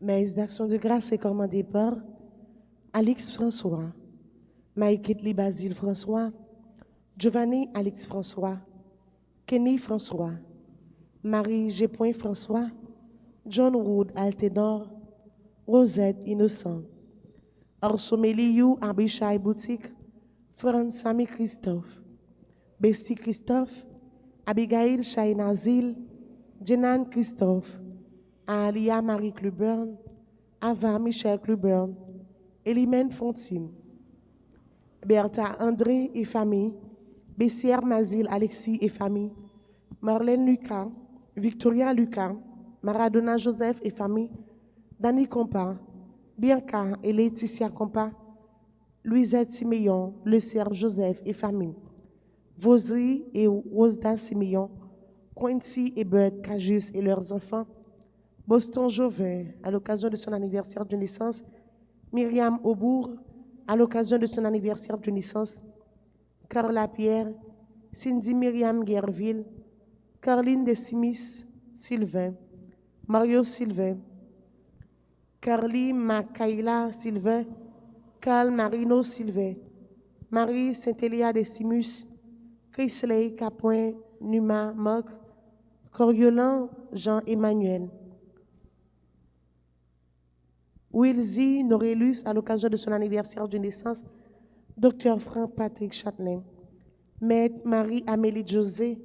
Mes d'actions de grâce est commandée par Alix François, Maïkitli Basile François, Giovanni Alix François, Kenny François, Marie G. François, John Wood Altenor, Rosette Innocent, Orsoméliou Abishai Boutique, Franz Sami Christophe, Besti Christophe, Abigail Nazil, Jenan Christophe, Alia Marie Cluburn, Ava Michel Cluburn, Elimène Fontine, Bertha André et famille, Bessière Mazil Alexis et famille, Marlène Lucas, Victoria Lucas, Maradona Joseph et famille, Dani Compa, Bianca et Laetitia Compa, Louisette Siméon, Le Serbe Joseph et famille, Vosri et Rosda Siméon, Quincy et Bert Cajus et leurs enfants, Boston Jovet, à l'occasion de son anniversaire de naissance, Myriam Aubourg, à l'occasion de son anniversaire de naissance, Carla Pierre, Cindy Myriam Guerville, Caroline Decimis Sylvain, Mario Sylvain, Carly Macaïla Sylvain, Carl Marino Sylvain, Marie Saint-Élia Decimus, Chrisley Capoin Numa Moc, Coriolan Jean-Emmanuel, Wilzy Norelus, à l'occasion de son anniversaire de naissance, Dr Franck Patrick Châtelain, Maître Marie-Amélie José,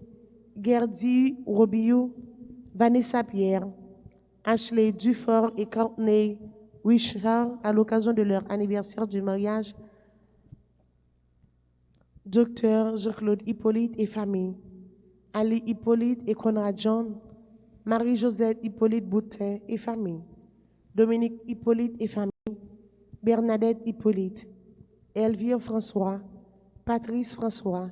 Gerdy Robiou, Vanessa Pierre, Ashley Dufort et Courtney Wishart, à l'occasion de leur anniversaire du mariage, Dr Jean-Claude Hippolyte et famille, Ali Hippolyte et Conrad John, Marie-Josette Hippolyte Boutin et famille, Dominique Hippolyte et famille, Bernadette Hippolyte, Elvire François, Patrice François,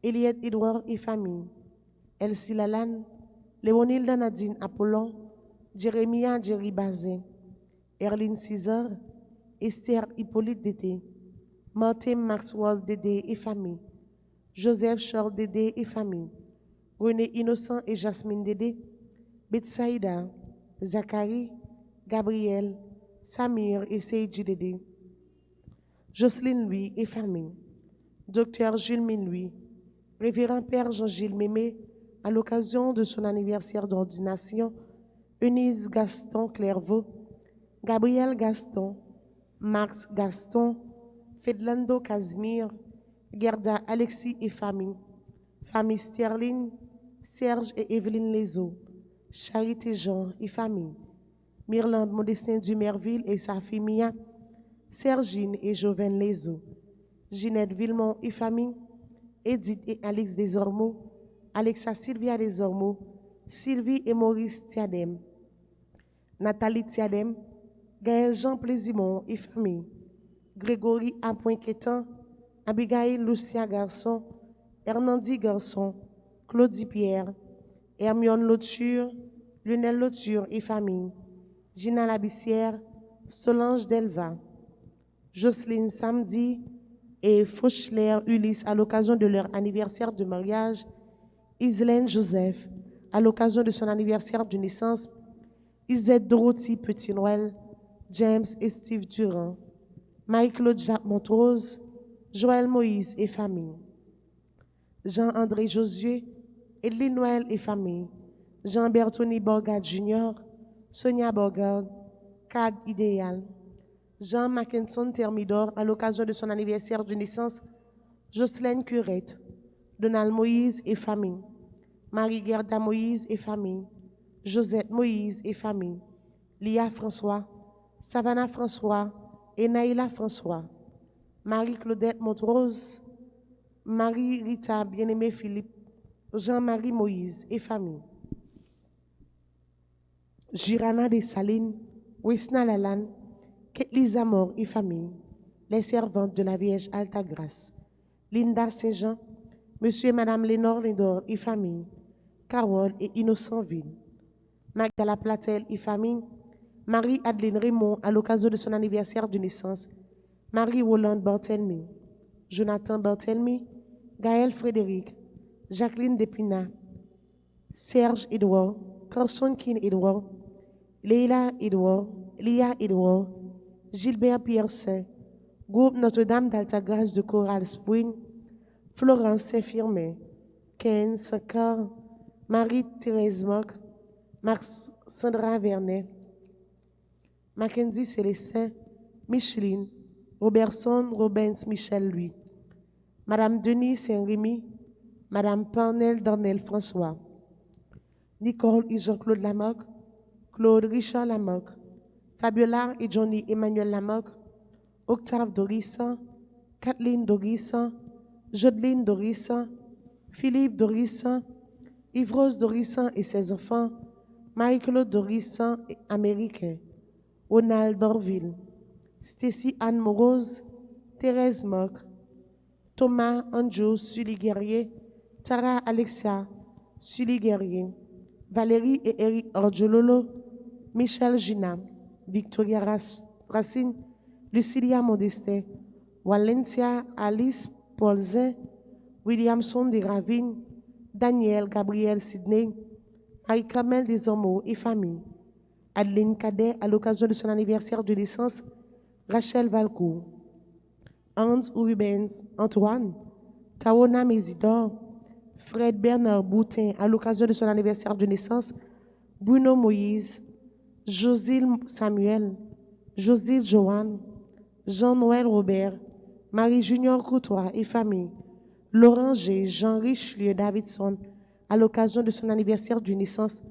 Eliette Edouard et famille, Elsie Lalanne, Léonilda Nadine Apollon, Jérémia Jerry Bazin, Erline César, Esther Hippolyte Dédé, Martin Maxwell Dédé et famille, Joseph Charles Dédé et famille, René Innocent et Jasmine Dédé, Betsaïda, Zachary, Gabriel, Samir et Seydji Dédé, Jocelyne Louis et famille, Docteur Jules Louis, Révérend Père Jean-Gilles Mémé, à l'occasion de son anniversaire d'ordination, Eunice Gaston Clairvaux, Gabriel Gaston, Max Gaston, Fedlando Casimir, Gerda Alexis et famille, famille Sterling, Serge et Evelyne Lezo, Charité Jean et famille, Myrlande Modestin Dumerville et sa fille Mia, Sergine et Joven Lezo, Ginette Villemont et famille, Edith et Alix Desormeaux, Alexa Sylvia Desormeaux, Sylvie et Maurice Tiadem, Nathalie Tiadem, Gaël Jean Plaisimont et famille, Grégory Apoinquetan, Abigail Lucia Garçon, Hernandi Garçon, Claudie Pierre, Hermione Lauture, Lionel Lauture et famille, Gina Labissière, Solange Delva, Jocelyne Samedi et Fauchler Ulysse à l'occasion de leur anniversaire de mariage, Islaine Joseph à l'occasion de son anniversaire de naissance, Isette Dorothy Petit-Noël, James et Steve Durand, Marie-Claude Jacques Montrose, Joël Moïse et famille, Jean-André Josué, Edline Noël et famille, Jean-Bertoni Borgard Jr., Sonia Borgard, Cad Idéal, Jean Mackinson Thermidor à l'occasion de son anniversaire de naissance, Jocelyne Curette, Donald Moïse et famille, Marie-Gerda Moïse et famille, Josette Moïse et famille, Lia François, Savannah François et Naïla François, Marie-Claudette Montrose, Marie-Rita Bien-Aimé Philippe, Jean-Marie Moïse et famille, Girana Dessalines, Wisna Lalanne, Ketli Zamor et famille, les servantes de la Vierge Alta Grâce, Linda Saint-Jean, Monsieur et Madame Lénore Lindor et famille, Carole et Innocentville, Magdala Platel et famille, Marie-Adeline Raymond à l'occasion de son anniversaire de naissance, Marie-Rolande Barthelmy, Jonathan Barthelmy, Gaël Frédéric, Jacqueline Despina, Serge Edouard, Carson Kin Edouard, Leila Edouard, Lia Edouard, Gilbert Pierre-Saint, Groupe Notre-Dame d'Altagrace de Coral Spring, Florence Saint-Firmin, Ken Sankar, Marie-Thérèse Mock, Sandra Vernet, Mackenzie Célestin, Micheline, Robertson Robens Michel Louis, Madame Denis Saint-Rémy, Madame Parnell Darnel François, Nicole et Jean-Claude Lamoque, Claude Richard Lamoque, Fabiola et Johnny Emmanuel Lamoque, Octave Dorissa, Kathleen Dorissa, Jodeline Dorissa, Philippe Dorissa, Yves-Rose Dorissa et ses enfants, Marie-Claude Dorissa, américain, Ronald Dorville, Stacy Anne Morose, Thérèse Mock, Thomas Andrew Sully-Guerrier, Tara Alexia Sully-Guerrier, Valérie et Eric Orjololo, Michel Gina, Victoria Racine, Lucilia Modestin, Valencia Alice Paulzin, Williamson de Ravine, Daniel Gabriel Sidney, Marie-Camel Desormeaux et famille, Adeline Cadet à l'occasion de son anniversaire de naissance, Rachel Valcourt, Hans Rubens Antoine, Taona Mésidor, Fred Bernard Boutin à l'occasion de son anniversaire de naissance, Bruno Moïse, Josile Samuel, Josile Joanne, Jean-Noël Robert, Marie Junior Courtois et famille, Laurent G. Jean Richelieu Davidson à l'occasion de son anniversaire de naissance,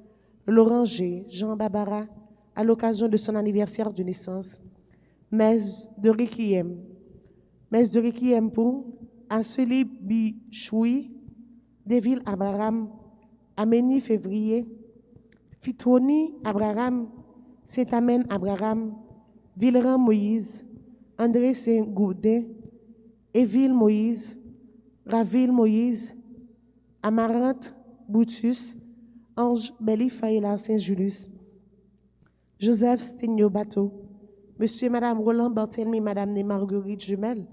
Laurent G. Jean Barbara à l'occasion de son anniversaire de naissance, Messe de Requiem pour Anseli Bichoui, Deville Abraham, Aménie Février, Fitroni Abraham, Saint-Amen Abraham, Villeran Moïse, André Saint-Gourdin, Éville Moïse, Raville Moïse, Amarante Boutus, Ange Belli-Faïla Saint-Julius, Joseph Stegno Bateau, Monsieur et Madame Roland Barthelmy, Madame né Marguerite Jumel,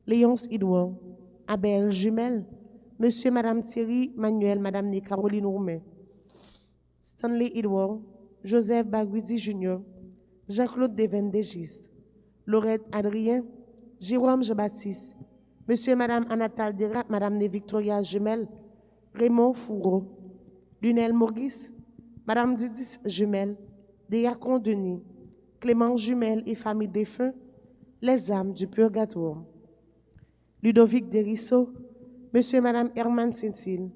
Léonce Edouard, Abel Jumel, Monsieur et Madame Thierry Manuel, Madame né Caroline Roumain, Stanley Edouard, Joseph Baguidi Jr., Jean-Claude Devendegis, Laurette Adrien, Jérôme Jean-Baptiste, Monsieur et Madame Anatal Derat, Madame né Victoria Jumel, Raymond Fourreau, Lunel Maurice, Madame Didis Jumel, Déacon Denis, Clément Jumel et famille défunt, les âmes du purgatoire. Ludovic Derissot, Monsieur et Madame Herman Saint-Île,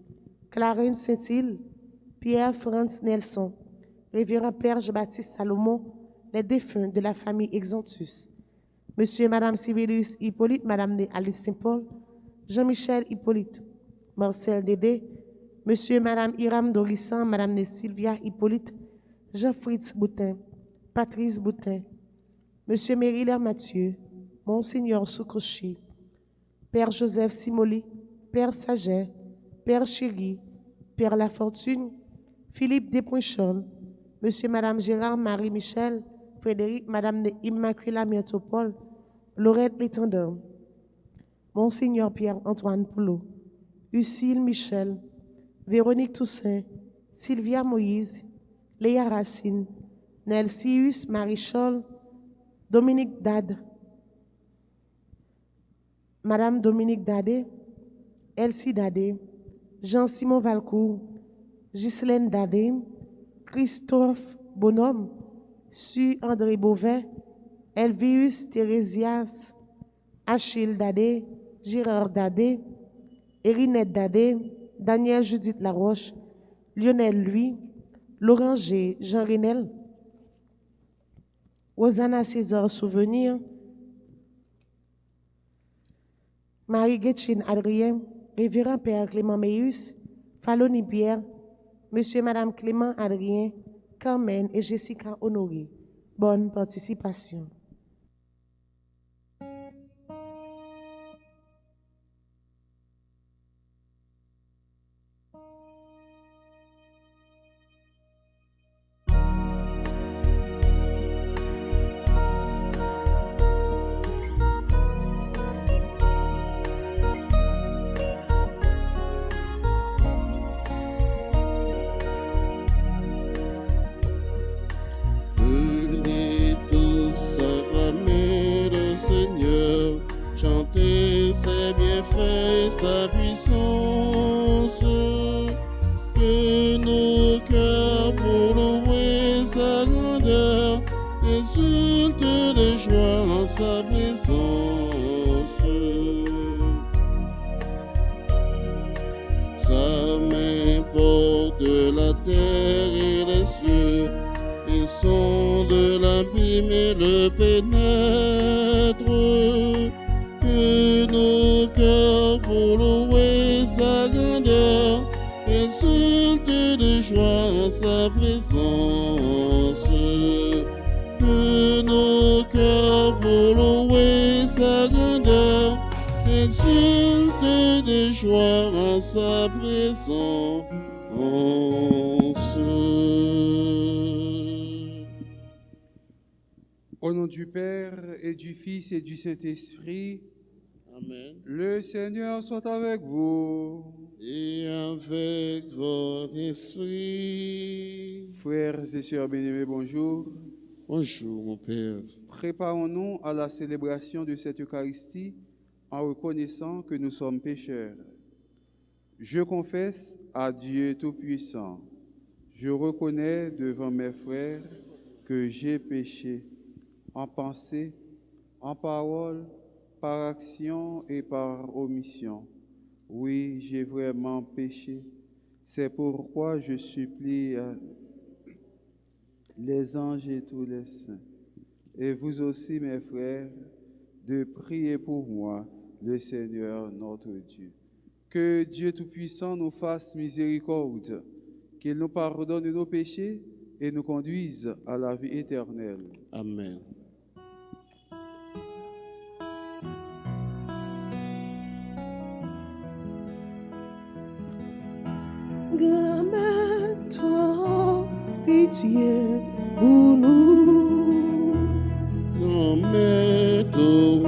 Clarence Saint-Île, Pierre-Franz Nelson, Révérend Père Jean-Baptiste Salomon, les défunts de la famille Exantus. Monsieur et Madame Sibelius Hippolyte, Madame Alice Saint-Paul, Jean-Michel Hippolyte, Marcel Dédé, Monsieur et Madame Hiram Dorissan, Madame Sylvia Hippolyte, Jean-Fritz Boutin, Patrice Boutin, Monsieur Mérilaire Mathieu, Monseigneur Soukouchi, Père Joseph Simoli, Père Saget, Père Chéri, Père Lafortune, Philippe Despoinchol, Monsieur et Madame Gérard Marie-Michel, Frédéric, Madame Immaculée Miotopole, Laurette Létendeur, Monseigneur Pierre-Antoine Poulot, Lucille Michel, Véronique Toussaint, Sylvia Moïse, Léa Racine, Nelsius Marichol, Dominique Dade, Madame Dominique Dade, Elsie Dade, Jean-Simon Valcourt, Ghislaine Dade, Christophe Bonhomme, Su André Beauvais, Elvius Thérésias, Achille Dade, Gérard Dade, Erinette Dade, Daniel Judith Laroche, Lionel Louis, Laurent G. Jean Renel, Rosanna César Souvenir, Marie Guetchine Adrien, Révérend Père Clément Meus, Faloni Pierre, Monsieur et Madame Clément Adrien, Carmen et Jessica Honoré. Bonne participation. sa puissance, que nos cœurs pour louer sa grandeur exultent de joie en sa présence. Sa main porte la terre et les cieux, ils sont de l'abîme et le pénètrent. Que nos cœurs pour louer sa grandeur exultent de joie en sa présence. Que nos cœurs pour louer sa grandeur exultent de joie en sa présence. Au nom du Père et du Fils et du Saint-Esprit, Amen. le Seigneur soit avec vous. Et avec votre esprit. Frères et sœurs bien-aimés, bonjour. Bonjour, mon Père. Préparons-nous à la célébration de cette Eucharistie en reconnaissant que nous sommes pécheurs. Je confesse à Dieu Tout-Puissant, je reconnais devant mes frères que j'ai péché en pensée, en parole, par action et par omission. Oui, j'ai vraiment péché. C'est pourquoi je supplie les anges et tous les saints, et vous aussi, mes frères, de prier pour moi, le Seigneur notre Dieu. Que Dieu Tout-Puissant nous fasse miséricorde, qu'il nous pardonne nos péchés et nous conduise à la vie éternelle. Amen. Grand-mère, pitié pour nous. Nos métaux,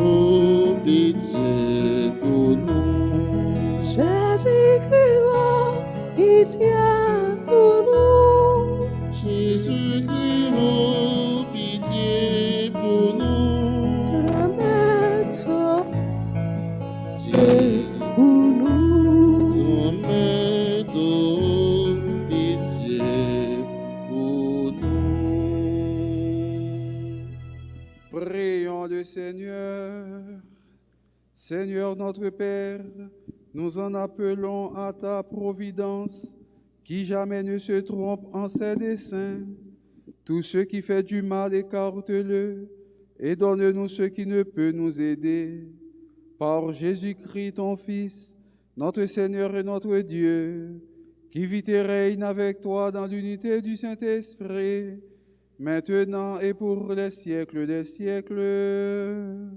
pitié pour nous. Jésus-Christ, pitié pour nous. Jésus-Christ, oh, pitié pour nous. Grand-mère, Pitié pour nous. nos métaux, pitié pour nous. Prions le Seigneur. Seigneur notre Père, nous en appelons à ta providence, qui jamais ne se trompe en ses desseins. Tout ce qui fait du mal, écarte-le, et donne-nous ce qui ne peut nous aider. Par Jésus-Christ, ton Fils, notre Seigneur et notre Dieu, qui vit et règne avec toi dans l'unité du Saint-Esprit, maintenant et pour les siècles des siècles.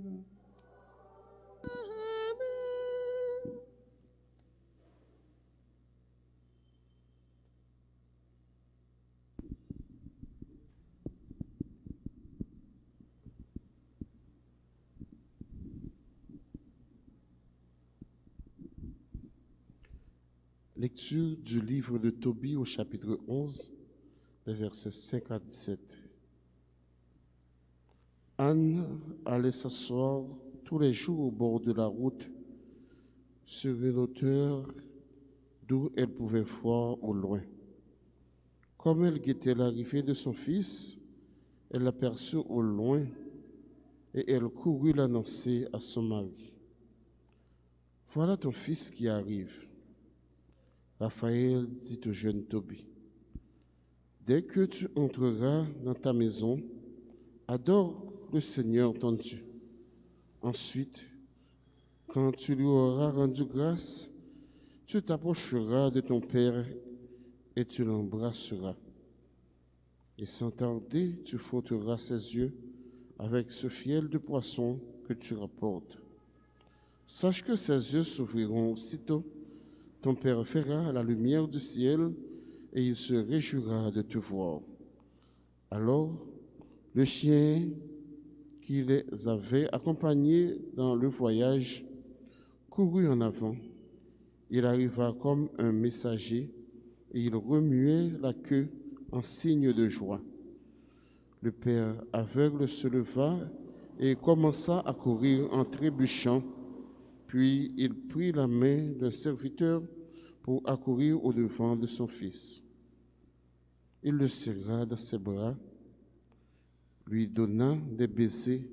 Lecture du livre de Tobie au chapitre 11, les versets 5 à 17. Anne allait s'asseoir tous les jours au bord de la route, sur une hauteur d'où elle pouvait voir au loin. Comme elle guettait l'arrivée de son fils, elle l'aperçut au loin et elle courut l'annoncer à son mari. « Voilà ton fils qui arrive. » Raphaël dit au jeune Tobie, « Dès que tu entreras dans ta maison, adore le Seigneur ton Dieu. Ensuite, quand tu lui auras rendu grâce, tu t'approcheras de ton père et tu l'embrasseras. Et sans tarder, tu frotteras ses yeux avec ce fiel de poisson que tu rapportes. Sache que ses yeux s'ouvriront aussitôt. Ton Père verra la lumière du ciel et il se réjouira de te voir. » Alors, le chien qui les avait accompagnés dans le voyage courut en avant. Il arriva comme un messager et il remuait la queue en signe de joie. Le père aveugle se leva et commença à courir en trébuchant. Puis il prit la main d'un serviteur pour accourir au-devant de son fils. Il le serra dans ses bras, lui donna des baisers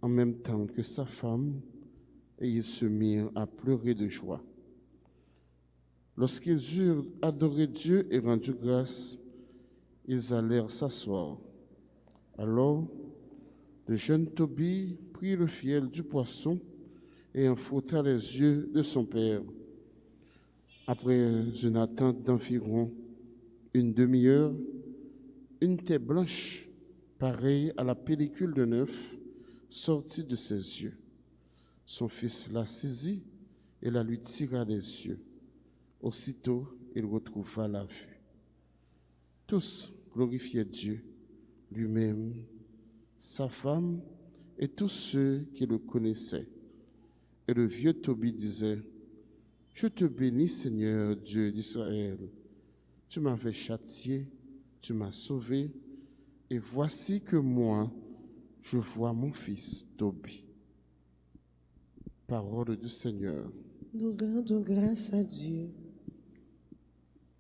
en même temps que sa femme, et ils se mirent à pleurer de joie. Lorsqu'ils eurent adoré Dieu et rendu grâce, ils allèrent s'asseoir. Alors, le jeune Tobie prit le fiel du poisson et en frotta les yeux de son père. Après une attente d'environ une demi-heure, une tête blanche, pareille à la pellicule de neuf, sortit de ses yeux. Son fils la saisit et la lui tira des yeux. Aussitôt, il retrouva la vue. Tous glorifiaient Dieu, lui-même, sa femme et tous ceux qui le connaissaient. Et le vieux Tobie disait, « Je te bénis, Seigneur Dieu d'Israël. Tu m'avais châtié, tu m'as sauvé, et voici que moi, je vois mon fils Tobie. » Parole du Seigneur. Nous rendons grâce à Dieu.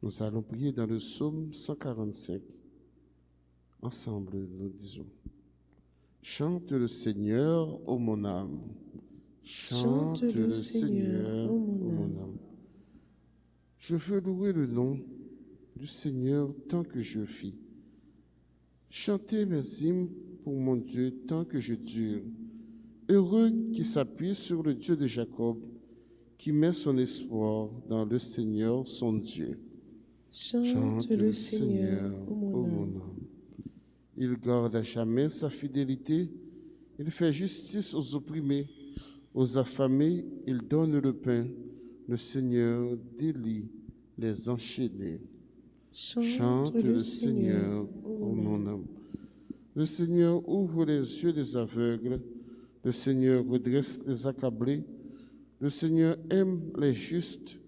Nous allons prier dans le psaume 145. Ensemble, nous disons, « Chante le Seigneur, ô mon âme. Chante le Seigneur, ô mon âme. Je veux louer le nom du Seigneur tant que je vis. Chantez mes hymnes pour mon Dieu tant que je dure. Heureux qui s'appuie sur le Dieu de Jacob, qui met son espoir dans le Seigneur, son Dieu. Chante le Seigneur, ô mon âme. Il garde à jamais sa fidélité, il fait justice aux opprimés, aux affamés, il donne le pain, le Seigneur délie les enchaînés. Chante le Seigneur, ô mon âme. Le Seigneur ouvre les yeux des aveugles, le Seigneur redresse les accablés, le Seigneur aime les justes,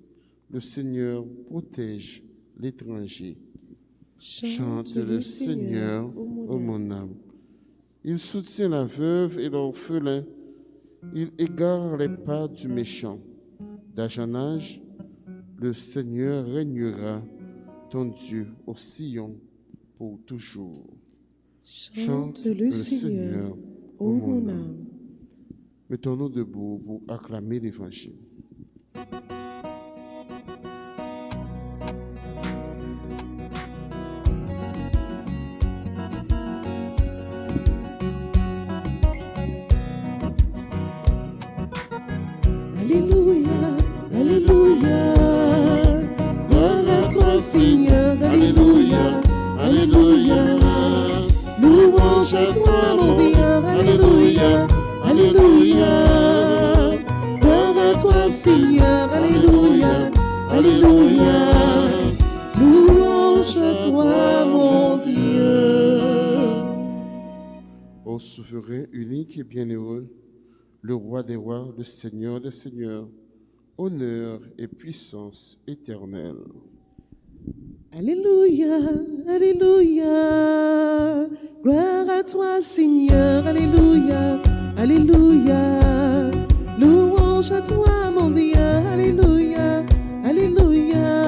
le Seigneur protège l'étranger. Chante le Seigneur, ô mon âme. Il soutient la veuve et l'orphelin, il égare les pas du méchant. D'âge en âge, le Seigneur régnera, ton Dieu au Sion pour toujours. Chante le Seigneur, ô mon âme. Mettons-nous debout pour acclamer l'Évangile. Alléluia, Alléluia. Gloire à toi, Seigneur. Alléluia, Alléluia. Louange à toi, mon Dieu. Alléluia, Alléluia. Gloire à toi, Seigneur. Alléluia, Alléluia. Louange à toi, mon Dieu. Ô souverain unique et bienheureux, le roi des rois, le Seigneur des seigneurs, honneur et puissance éternelle. Alléluia, Alléluia. Gloire à toi, Seigneur. Alléluia, Alléluia. Louange à toi, mon Dieu. Alléluia, Alléluia.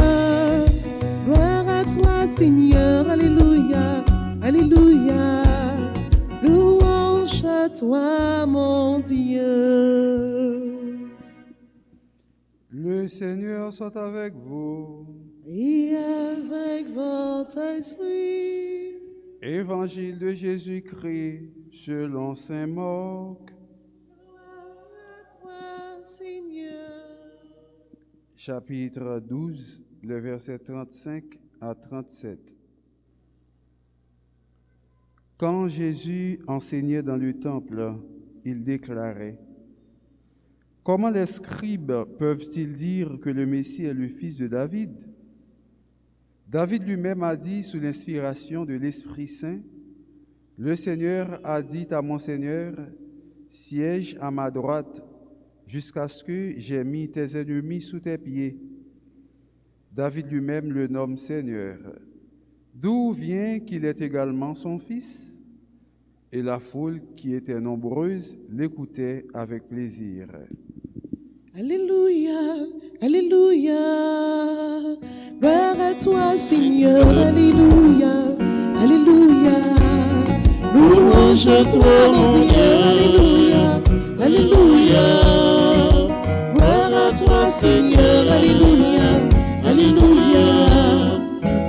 Gloire à toi, Seigneur. Alléluia, Alléluia. Louange à toi, mon Dieu. Le Seigneur soit avec vous. Et avec votre esprit. Évangile de Jésus-Christ selon saint Marc. Gloire à toi, Seigneur. Chapitre 12, le verset 35 à 37. Quand Jésus enseignait dans le temple, il déclarait: « Comment les scribes peuvent-ils dire que le Messie est le fils de David ? David lui-même a dit sous l'inspiration de l'Esprit Saint, « Le Seigneur a dit à mon Seigneur, siège à ma droite, jusqu'à ce que j'ai mis tes ennemis sous tes pieds. » David lui-même le nomme Seigneur. D'où vient qu'il est également son fils? Et la foule, qui était nombreuse, l'écoutait avec plaisir. Alléluia, Alléluia. Gloire à toi, Seigneur. Alléluia, Alléluia. Louange à toi, mon Dieu. Alléluia, Alléluia. Gloire à toi, Seigneur. Alléluia, Alléluia.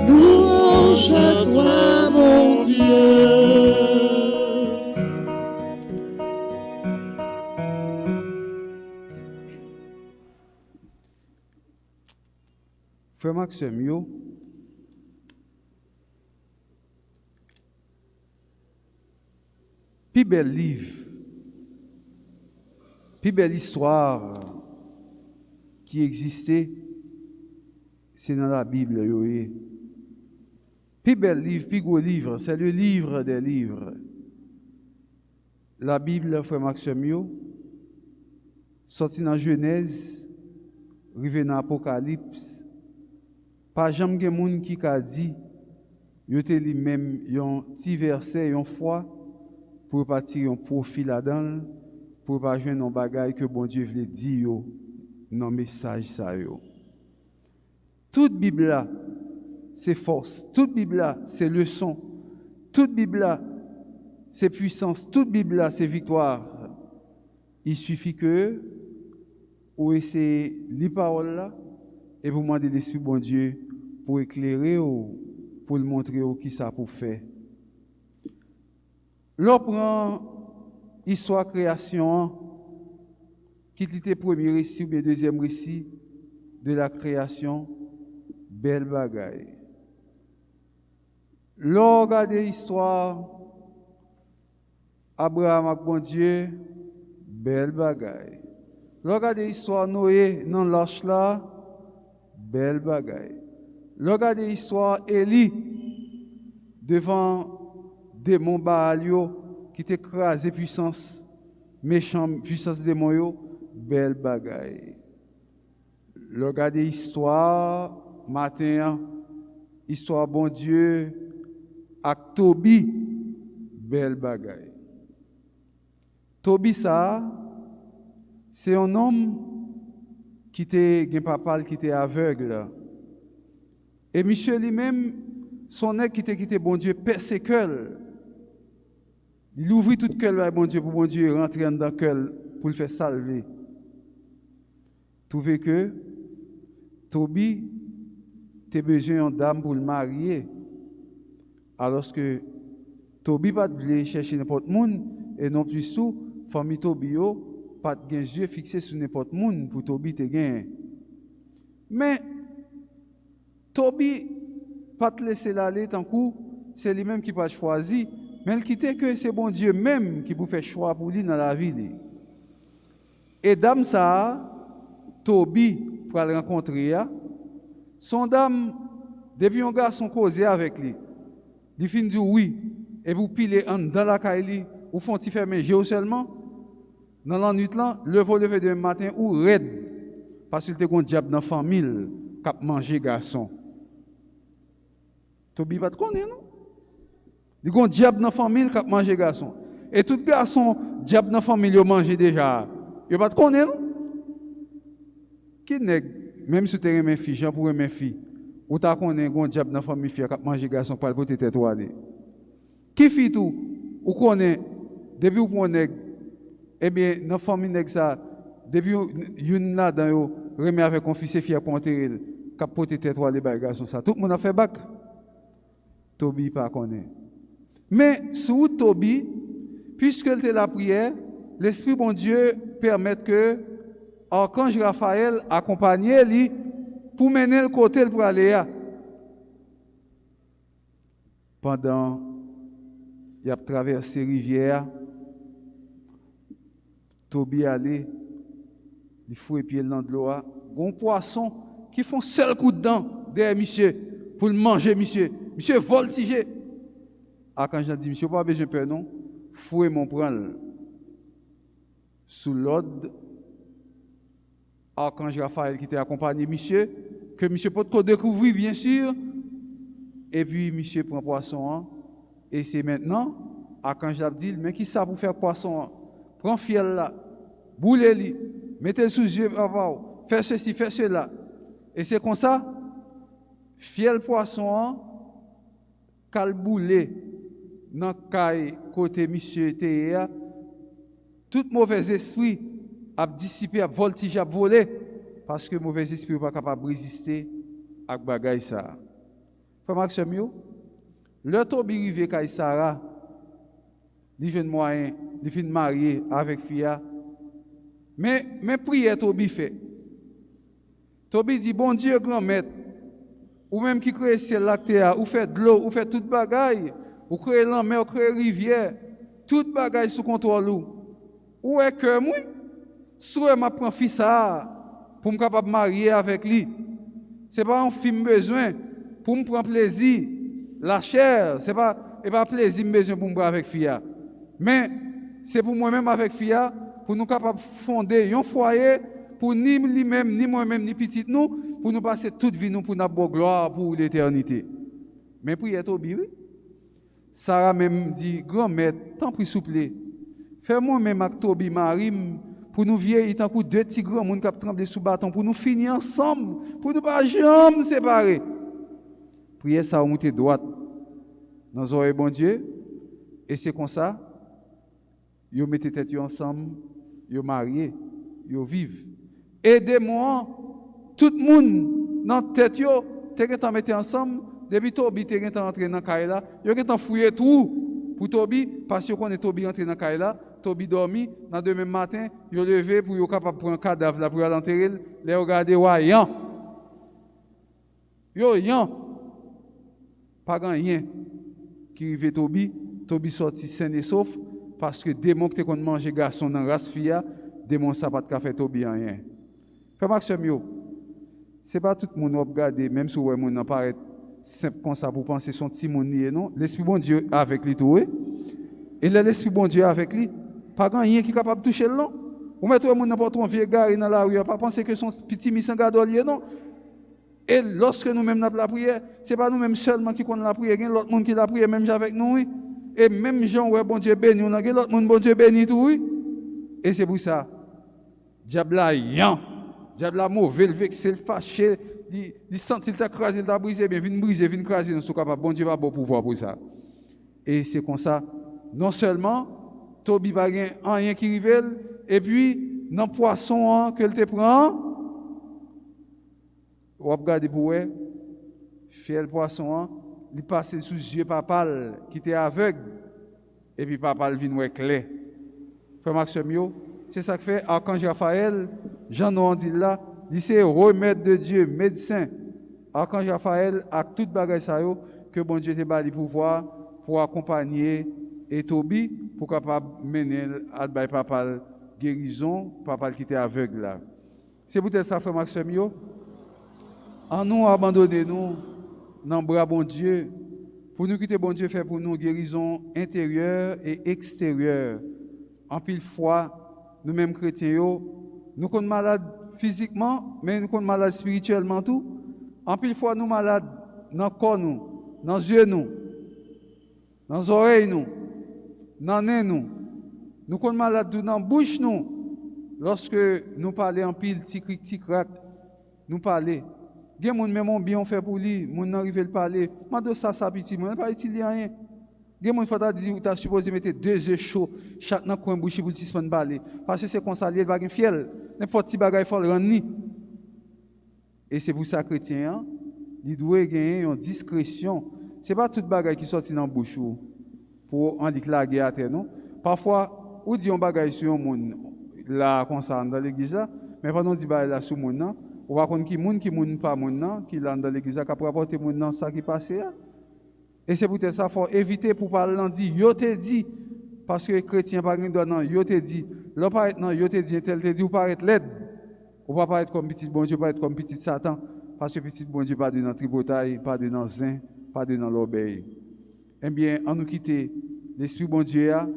Louange à toi, mon Dieu. Frère Maxime, yo, plus bel livre, plus belle histoire qui existait, c'est dans la Bible. Yo, plus bel livre, plus gros livre, c'est le livre des livres. La Bible, frère Maxime, yo, sorti dans Genèse, arrivé dans Apocalypse. Pas jamais de monde qui a dit, yo te li même yon petit verset, yon fois, pour partir un profil là-dedans, pour pas joindre un bagage que bon Dieu voulait dire yo, dans message ça yo. Toute Bible là, c'est force. Toute Bible là, c'est leçon. Toute Bible là, c'est puissance. Toute Bible là, c'est victoire. Il suffit que vous essayez les paroles là, et vous demandez l'Esprit bon Dieu pour éclairer ou pour le montrer qui ça pour faire. L'on prend histoire création, qui était le premier récit ou le deuxième récit de la création, belle bagaille. L'on regarde l'histoire, Abraham avec bon Dieu, belle bagaille. L'on regarde l'histoire Noé dans l'arche là, belle bagaille. Regardez l'histoire Élie devant démon Baalio qui t'écrasé puissance méchant puissance démon yo, belle bagaille. Regardez l'histoire matin histoire bon Dieu avec Tobi, belle bagaille. Tobi ça c'est un homme qui était un papa qui était aveugle. Et monsieur lui-même, son nègre qui était quitté bon Dieu, persécule. Il ouvrit tout cœur à bon Dieu pour bon Dieu rentrer dans le cœur pour le faire salver. Trouvez que Tobi a besoin d'une dame pour le marier. Alors que Tobi pas voulait chercher n'importe monde et non plus sous famille Tobi pas de yeux fixés sur n'importe monde pour Tobi te gagner. Mais Tobi pas te laisser aller tant coup, c'est lui-même qui pas choisi, mais il quitte que c'est bon Dieu même qui vous fait choix pour lui dans la vie. Et dame ça, Tobi pour le rencontrer, son dame depuis un garçon causé avec lui. Il fin dit oui et vous pilez dans la caille ou font ti faire manger seulement dans la nuit là, le vol lever de matin ou raide parce qu'il était un diable dans la famille qui a mangé garçon. Tobi pas te connaître, non? Il y a un diable dans la famille qui a mangé garçon. Et tout garçon, diable dans la famille, il mange déjà. Il pas te connaître, non? Qui n'est, même si tu es une fille, Jean pour une fille, ou tu connais un diable dans la famille qui a mangé garçon pour le tête aller. Qui fait tout? Ou connaît, depuis ou connaît, eh bien, dans la famille, ça, depuis une là, dans remet avec un fils et fille pour enterrer, qui a porté tête aller, garçon, ça. Tout le monde a fait bac. Tobi pas connaît. Mais sous Tobi, puisque il était la prière, l'Esprit bon Dieu permet que Archange Raphaël accompagne lui pour mener le côté pour aller à. Pendant il a traversé rivière, Tobi allait, il fouet pied dans de l'eau, un poisson qui font seul coup de dent derrière monsieur pour le manger monsieur. Monsieur voltigé. Quand j'ai dit, monsieur, pas besoin de peur, non? Fouet mon prendre sous l'ordre. Archange Raphaël qui était accompagné, monsieur, que monsieur peut découvrir, bien sûr. Et puis, monsieur prend poisson. Et c'est maintenant, Archange a dit, mais qui ça pour faire poisson? Prends fiel là, boule-li, mettez sous yeux papa, fais ceci, fais cela. Et c'est comme ça, fiel poisson, calboulé, dans caille côté monsieur Théa, tout mauvais esprit a dissipé, a voltigé, a volé, parce que mauvais esprit n'est pas capable de résister à bagay ça. Frère Maxime, le Tobi rivé kay Sarah, il jeune moyen, il fin marié avec Fia. Mais prière Tobi fait. Tobi dit bon Dieu grand maître, ou même qui crée ciel la terre, ou fait de l'eau, ou fait toute bagaille, ou crée la mer, ou crée rivière, toute bagaille sous contrôle ou est que moi soit m'a prend fils ça pour me capable marier avec lui. C'est pas un film besoin pour me prendre plaisir, la chair, c'est pas plaisir besoin pour me prendre avec Fia. Mais c'est pour moi-même avec Fia pour nous capable fonder un foyer pour ni lui-même ni moi-même ni petit nous pour nous passer toute vie nous pour notre bonne gloire pour l'éternité. Mais prière Tobi oui. Sarah même dit grand maître, tant pis souple. Fais-moi même avec Tobi Marim pour nous vieillir tant que deux petits grands monde qui trembler sous bâton pour nous finir ensemble, pour nous pas jamais séparer. Prière ça monter droite dans les oreilles bon Dieu et c'est comme ça yo mettez tête ensemble, yo marié, yo vivent. Aidez-moi tout le monde dans tête yo, t'es mettre ensemble, depuis Tobi t'es entré dans Kaila, yo t'en fouiller tout pour Tobi parce que connaît Tobi entré dans Kaila, Tobi dormi, dans demain matin, yo levé pour yo capable prendre un cadavre là pour l'enterrer, les regarder yan. Yo yan. Pas rien qui rive Tobi sorti sain et sauf parce que démon qui te manger garçon dans race fia, démon ça pas de faire Tobi rien. Frère Maxime yo, c'est pas tout le monde regarder même si ouais monde paraît simple comme ça pour penser son petit monde non, l'esprit bon Dieu avec lui tout et l'esprit bon Dieu avec lui, pas rien qui est capable de toucher le non. Ou mettre tout le monde n'importe où vieux gars dans la rue, pas penser que son petit misangadolier non. Et lorsque nous-mêmes nous la prière, ce n'est pas nous-mêmes seulement qui connaissons la prière, il y a l'autre monde qui la prière même avec nous. Oui. Et même gens, ouais, bon Dieu béni, on a l'autre monde, bon Dieu béni tout. Oui. Et c'est pour ça, diable a yan, diable a mauvais, le vexé, le fâché, il sent qu'il t'a crasé, il t'a brisé, bien, vient briser, vient craser, nous sommes capables, bon Dieu va bon pouvoir pour ça. Et c'est comme ça, non seulement, Tobi n'a rien qui révèle, et puis, dans le poisson que te prend, ou regarder pour eux, faire le poisson, il passe sous les yeux papa qui était aveugle, et puis papa vient clair. Frère Maxime, c'est ça que fait Archange Raphaël, Jean dit là, il c'est remède de Dieu, médecin. Archange Raphaël a toute bagage ça que bon Dieu te bali pouvoir pour accompagner et Tobi pour capable mener à papa guérison, papa qui était aveugle là. C'est peut-être ça frère Maxime. En nous abandonner nous dans le bras bon Dieu, pour nous quitter bon Dieu fait pour nous guérison intérieure et extérieure. En pile fois, nous-mêmes chrétiens, nous sommes malades physiquement, mais nous sommes malades spirituellement tout. En pile fois, nous malades dans le corps, dans les yeux, dans les oreilles, dans les nez, nous sommes malades dans la bouche. Lorsque nous parlons en pile, tic-cric, tic-crac, nous parlons. Il y a des gens qui ont bien fait pour lui, les gens qui arrivent à parler. Mais ça petit, je ne pas utiliser rien. Il y a des gens qui ont supposé mettre 2 œufs chauds chaque dans le coin bouche pour le suspendre parler. Parce que c'est comme ça, il va être fiel. N'importe qui bagaille faut le rendre. Et c'est pour ça que les chrétiens, ils doivent gagner une discrétion. Ce n'est pas toute bagaille qui sort dans la bouche pour en déclarer à terre. Non? Parfois, on dit un bagaille sur un monde, là, comme ça, dans l'église, mais pendant qu'on dit là sur le monde, on va connaître qui moun pas moun qui là dans l'église qui a rapporter moun dans ça qui passé et c'est peut-être ça faut éviter pour parler en dit yo te dit parce que chrétien pas rien non yo te dit là paraît non yo te dit tel te dit ou paraît l'aide ou pas paraître comme petit bon Dieu pas être comme petit Satan parce que petit bon Dieu pas de dans tripotaille pas de dans zin pas de dans l'obéi. Eh bien en nous quitter l'esprit bon Dieu a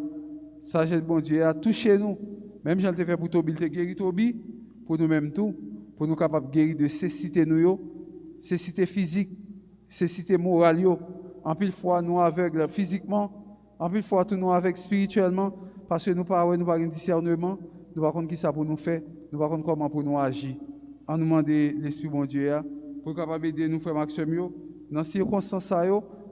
sagesse bon Dieu a touché nous même j'en te fait pour Tobi te guéri Tobi pour nous même tout pour nous capables de guérir de cécité nous, cécité physique, cécité morale. En pile fois, nous aveugles physiquement, en pile fois, nous aveugles spirituellement, parce que nous n'avons pas de discernement, nous ne savons pas qui ça pour nous faire, nous nous ne savons pas comment pour nous agir. En nous demander l'Esprit bon Dieu pour capable aider nous, frère Maxime, dans ces circonstances,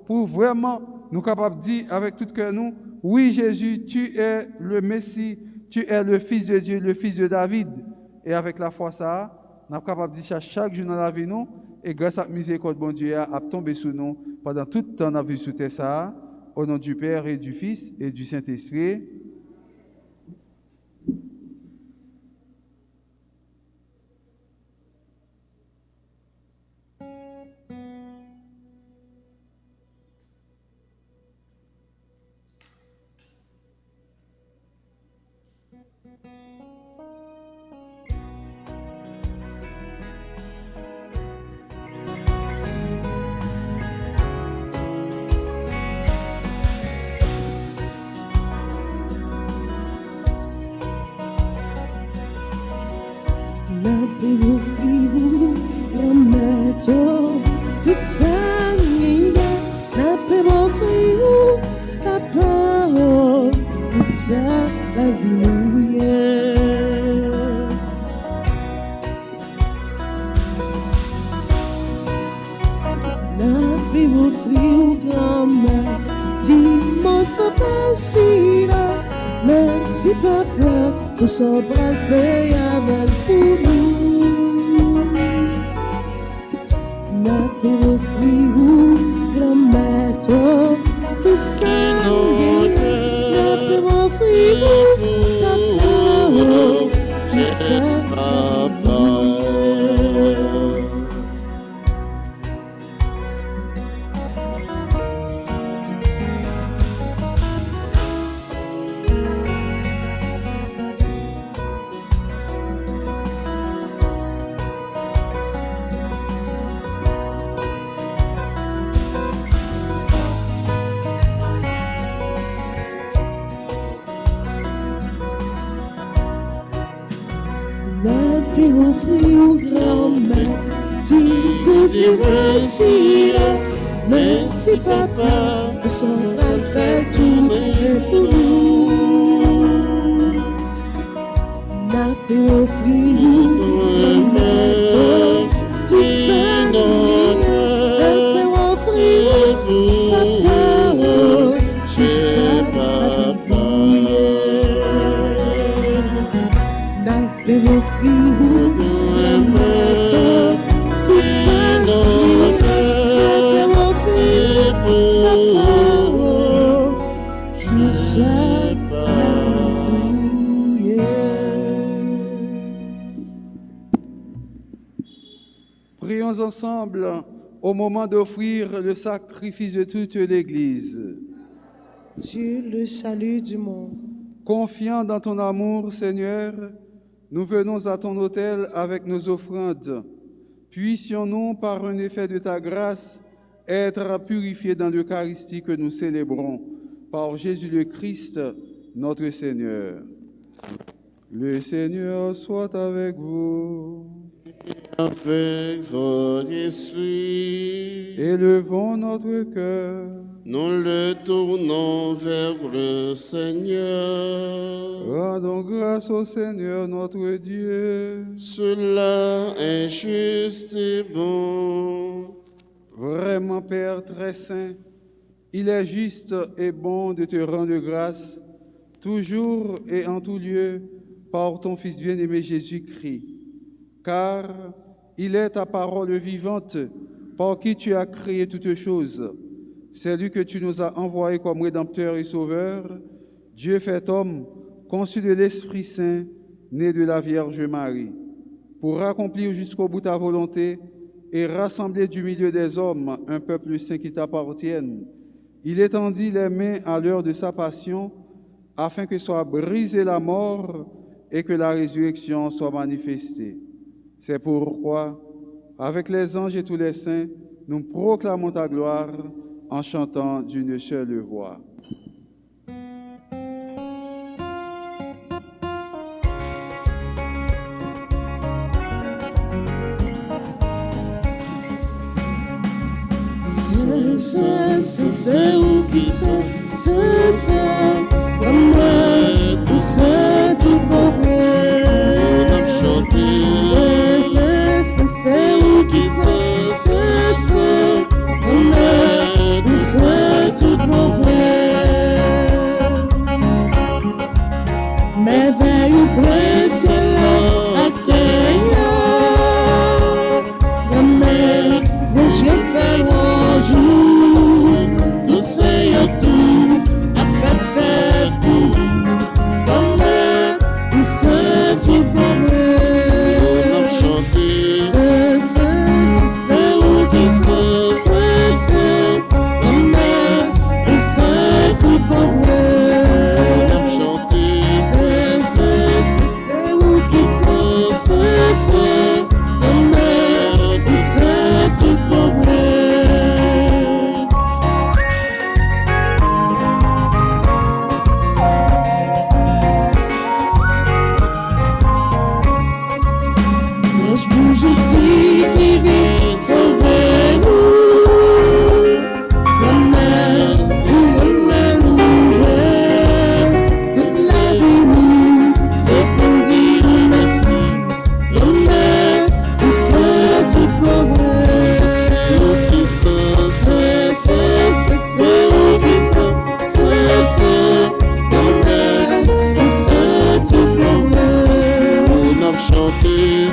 pour vraiment nous capables de dire avec tout cœur nous, oui Jésus, tu es le Messie, tu es le Fils de Dieu, le Fils de David. Et avec la foi, ça, nous sommes capables de dire chaque jour dans la vie, nous, et grâce à la miséricorde de bon Dieu, à tomber sur nous pendant tout le temps dans la vie sur terre, ça, au nom du Père et du Fils et du Saint-Esprit. La paix vous friou, remetto toute sa nuit. La paix vous friou, la parole, tout ça, la vie mouillée. La paix vous friou, grand-mère, dis-moi ça facile. Merci papa, pour ce bras fait avec pour nous. Na pelo frio, prometo, tu sangue. Na pelo frio, papa, tu sangue. Pelo frio, grand-mère, dis-moi tu merci, merci papa, pour son bras fait tout pour nous. Na pelo frio, grand-mère, tu sais, na pelo frio, papa, tu sais, papa, na pelo frio. Prions ensemble au moment d'offrir le sacrifice de toute l'Église. Dieu, le salut du monde. Confiant dans ton amour, Seigneur, nous venons à ton autel avec nos offrandes. Puissions-nous, par un effet de ta grâce, être purifiés dans l'Eucharistie que nous célébrons. Par Jésus le Christ, notre Seigneur. Le Seigneur soit avec vous. Avec votre esprit, Élevons notre cœur. nous le tournons vers le Seigneur. Rendons grâce au Seigneur notre Dieu. Cela est juste et bon. Vraiment, Père très saint, il est juste et bon de te rendre grâce, toujours et en tout lieu, par ton Fils bien-aimé Jésus-Christ. Car il est ta parole vivante, par qui tu as créé toutes choses. C'est lui que tu nous as envoyé comme Rédempteur et Sauveur, Dieu fait homme, conçu de l'Esprit Saint, né de la Vierge Marie, pour accomplir jusqu'au bout ta volonté et rassembler du milieu des hommes un peuple saint qui t'appartienne. Il étendit les mains à l'heure de sa passion, afin que soit brisée la mort et que la résurrection soit manifestée. C'est pourquoi, avec les anges et tous les saints, nous proclamons ta gloire en chantant d'une seule voix. C'est où qui sont, c'est comme moi, tout ça, tout pour vrai.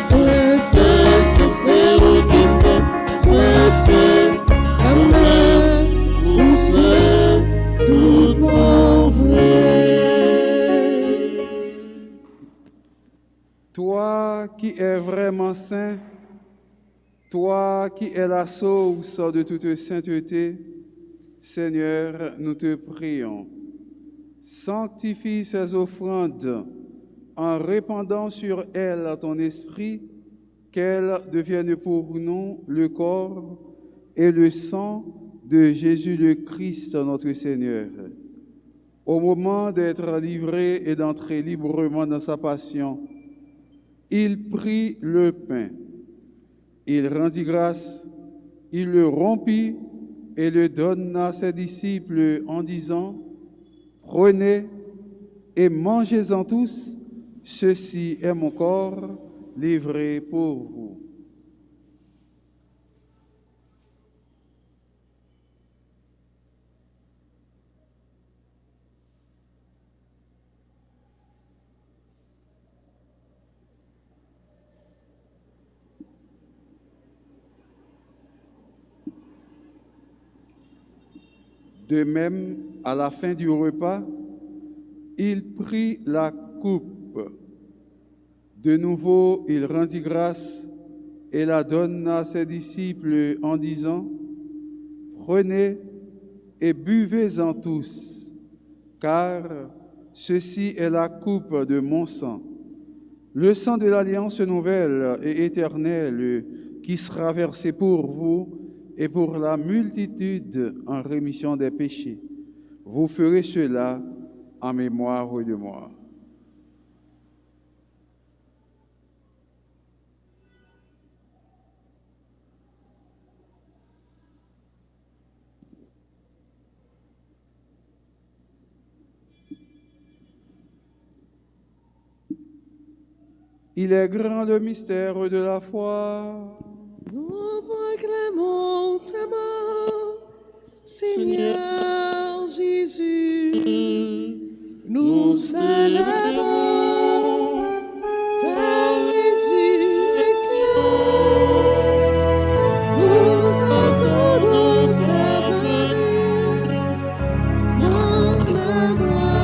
c'est, oh qui c'est, amen, ou c'est tout bon vrai. Toi qui es vraiment saint, toi qui es la source de toute sainteté, Seigneur, nous te prions. Sanctifie ces offrandes en répandant sur elles ton esprit, qu'elles deviennent pour nous le corps et le sang de Jésus le Christ, notre Seigneur. Au moment d'être livré et d'entrer librement dans sa passion, il prit le pain, il rendit grâce, il le rompit et le donna à ses disciples en disant, « Prenez et mangez-en tous, ceci est mon corps livré pour vous. » De même, à la fin du repas, il prit la coupe. De nouveau, il rendit grâce et la donna à ses disciples en disant, « Prenez et buvez-en tous, car ceci est la coupe de mon sang, le sang de l'alliance nouvelle et éternelle qui sera versé pour vous et pour la multitude en rémission des péchés. Vous ferez cela en mémoire de moi. » Il est grand le mystère de la foi. Nous proclamons ta mort, Seigneur Jésus. Nous célébrons ta résurrection. Nous attendons ta venue dans la gloire.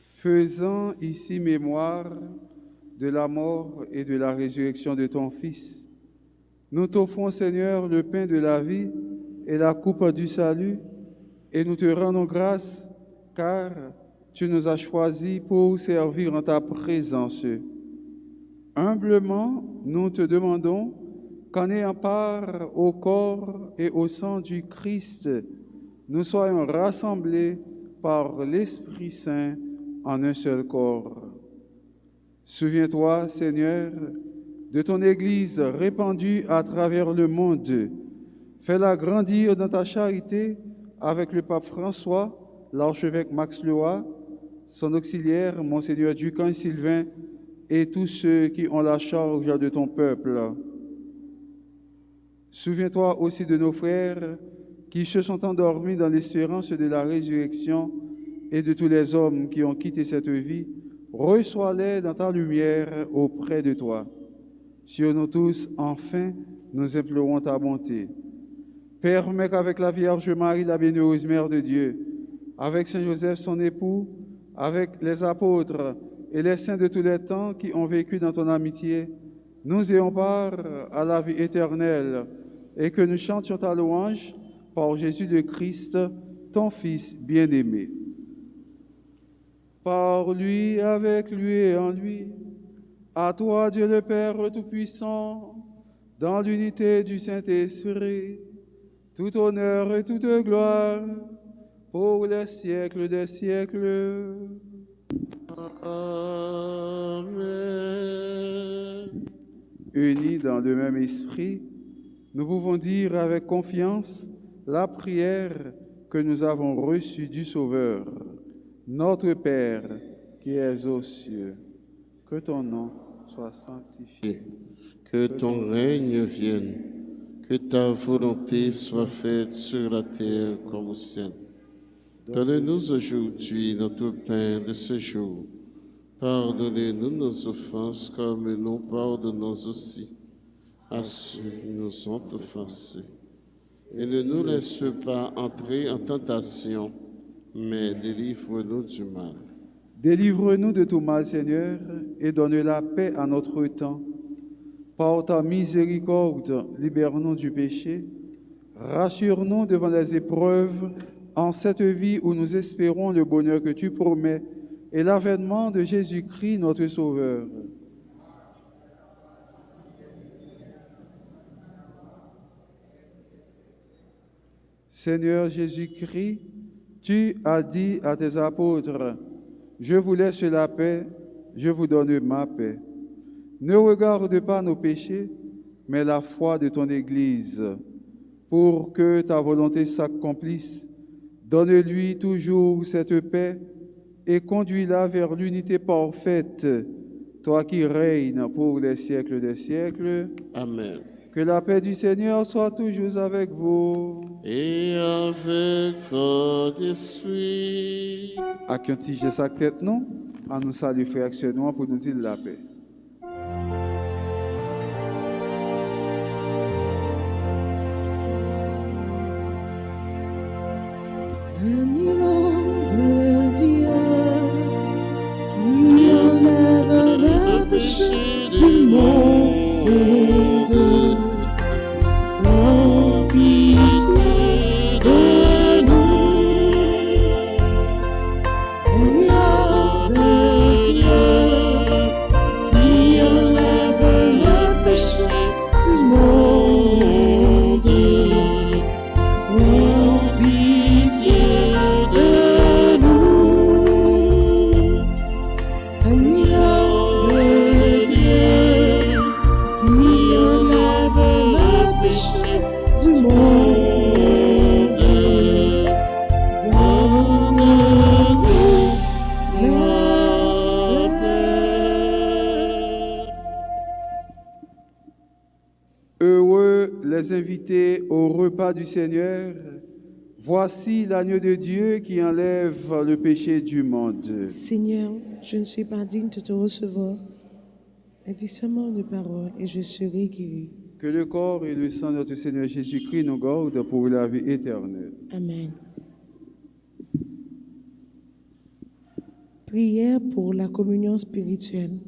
Faisant ici mémoire de la mort et de la résurrection de ton Fils, nous t'offrons, Seigneur, le pain de la vie et la coupe du salut, et nous te rendons grâce, car tu nous as choisis pour servir en ta présence. Humblement, nous te demandons qu'en ayant part au corps et au sang du Christ, nous soyons rassemblés par l'Esprit Saint en un seul corps. Souviens-toi, Seigneur, de ton Église répandue à travers le monde. Fais-la grandir dans ta charité avec le pape François, l'archevêque Max Loa, son auxiliaire, Monseigneur Ducan Sylvain, et tous ceux qui ont la charge de ton peuple. Souviens-toi aussi de nos frères qui se sont endormis dans l'espérance de la résurrection et de tous les hommes qui ont quitté cette vie. Reçois-les dans ta lumière auprès de toi. Sur nous tous, enfin, nous implorons ta bonté. Permets qu'avec la Vierge Marie, la bienheureuse Mère de Dieu, avec Saint Joseph, son époux, avec les apôtres et les saints de tous les temps qui ont vécu dans ton amitié, nous ayons part à la vie éternelle et que nous chantions ta louange par Jésus le Christ, ton Fils bien-aimé. Par lui, avec lui et en lui, à toi, Dieu le Père Tout-Puissant, dans l'unité du Saint-Esprit, tout honneur et toute gloire pour les siècles des siècles. Amen. Unis dans le même esprit, nous pouvons dire avec confiance la prière que nous avons reçue du Sauveur. Notre Père qui es aux cieux, que ton nom soit sanctifié. Que ton règne vienne, que ta volonté soit faite sur la terre comme au ciel. Donne-nous aujourd'hui notre pain de ce jour. Pardonnez-nous nos offenses comme nous pardonnons aussi à ceux qui nous ont offensés. Et ne nous laisse pas entrer en tentation, mais délivre-nous du mal. Délivre-nous de tout mal, Seigneur, et donne la paix à notre temps. Par ta miséricorde, libère-nous du péché. Rassure-nous devant les épreuves en cette vie où nous espérons le bonheur que tu promets et l'avènement de Jésus-Christ, notre Sauveur. Seigneur Jésus-Christ, tu as dit à tes apôtres, « Je vous laisse la paix, je vous donne ma paix. » Ne regarde pas nos péchés, mais la foi de ton Église. Pour que ta volonté s'accomplisse, donne-lui toujours cette paix et conduis-la vers l'unité parfaite, toi qui règnes pour les siècles des siècles. Amen. Que la paix du Seigneur soit toujours avec vous. Et avec votre esprit. À qui tige sa tête, non? À nous saluer, frères et sœurs, pour nous dire la paix. Agneau de Dieu, qui enlève le péché du monde, prends pitié de nous. Agneau de Dieu, qui enlève le péché du monde, prends pitié de nous. Agneau de Dieu, qui enlève le péché du monde, donne-nous la paix. Heureux les invités au repas du Seigneur. Voici l'agneau de Dieu qui enlève le péché du monde. Seigneur, je ne suis pas digne de te recevoir, mais dis seulement une parole et je serai guéri. Que le corps et le sang de notre Seigneur Jésus-Christ nous gardent pour la vie éternelle. Amen. Prière pour la communion spirituelle.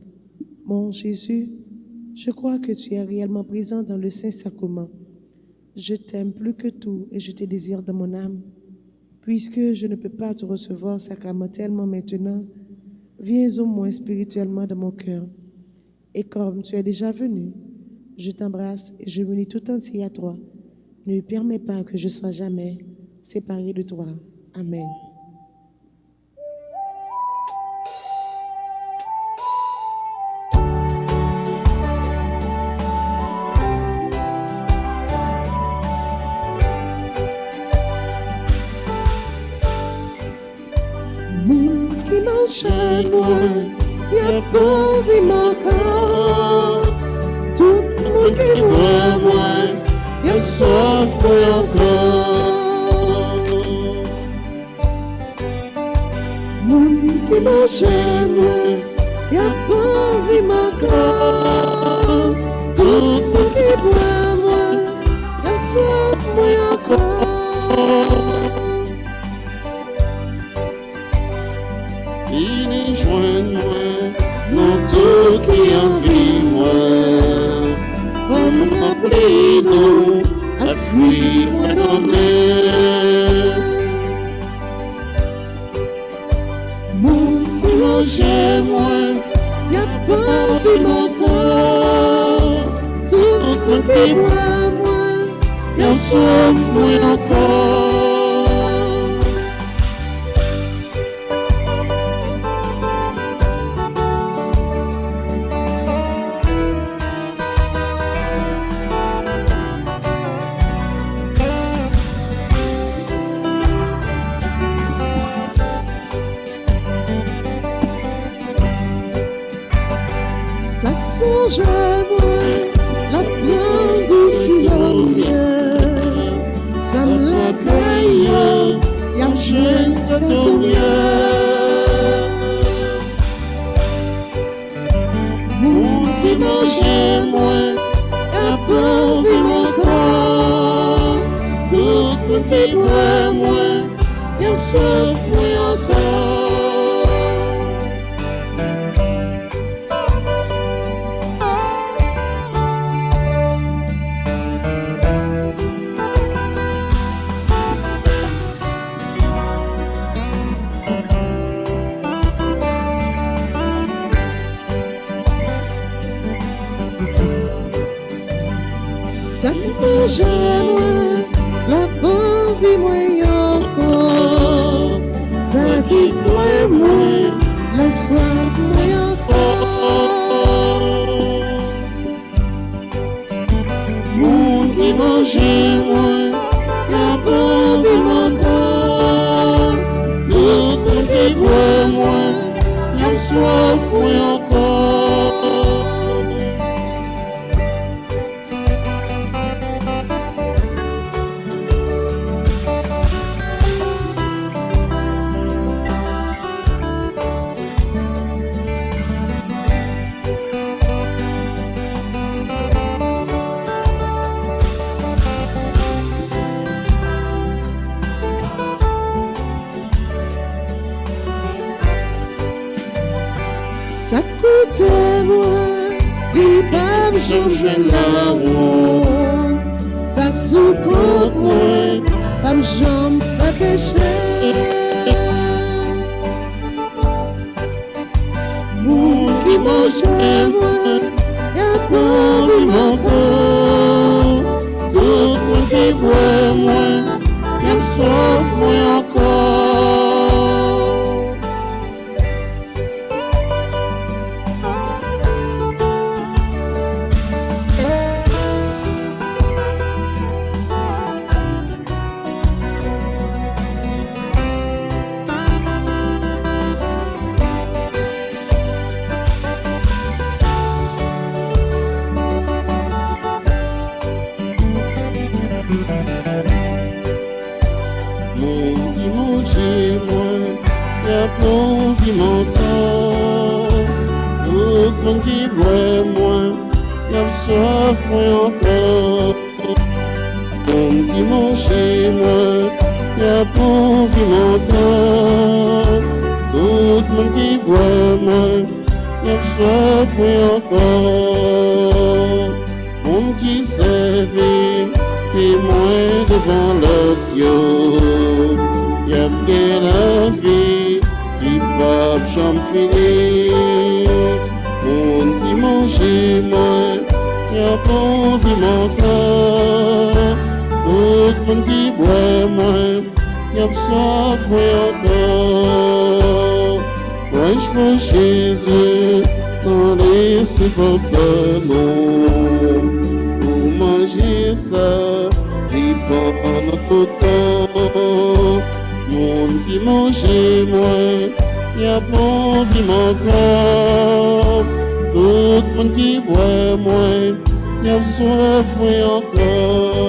Mon Jésus, je crois que tu es réellement présent dans le Saint-Sacrement. Je t'aime plus que tout et je te désire dans mon âme. Puisque je ne peux pas te recevoir sacramentellement maintenant, viens au moins spirituellement dans mon cœur. Et comme tu es déjà venu, je t'embrasse et je m'unis tout entier à toi. Ne permets pas que je sois jamais séparé de toi. Amen. Moun qui mange moi, y'a pas vu mon corps. Tout moun qui boit moi, y'a soif moi encore. Moun qui mange moi, y'a pas vu mon corps. Tout moun qui boit moi, y'a soif moi encore. Il y joint-moi, mon tout qui envie moi. Comme rempli d'eau, à fuir moi d'honneur. Mon qui mange moi, y'a pas vu mon corps. Tout mon qui boit moi, y'a soif moi encore. Songe à moi, la plangue aussi l'homme, ça me la paye, y'a jeune soif, moi encore. Ça fait jamais la bonne vie, moi encore. Ça qui fait moi, la soif, moi encore. Monde qui mange moi, la bonne vie, moi encore. L'autre qui boit moi, la soif, moi encore. Ça coûte moi, il pas changer la route. Ça souffre moi, pas me jambe, pas péché. Mon qui mange moi, y'a pas vivre encore. Tout le monde qui boit moi, y'a me soif moi encore. Mon dimanche, moi, y'a bon dimanche. Tout le monde qui boit, moi, y'a soif, moi encore. Mon dimanche, moi, y'a bon dimanche. Tout le monde qui boit, moi, y'a soif, moi encore. Mon qui servit, témoin devant l'autre. Y'a bien la vie, il va jamais finir. Mon dimanche, moi, y'a bon dimanche. Tout le monde qui boit, moi, y'a soif, moi encore. Moi, je veux Jésus dans les non. Pour manger ça, il prend notre temps. Mon qui mange moi, y'a bon dimanche. Tout le monde qui boit moi, y'a soif moi encore.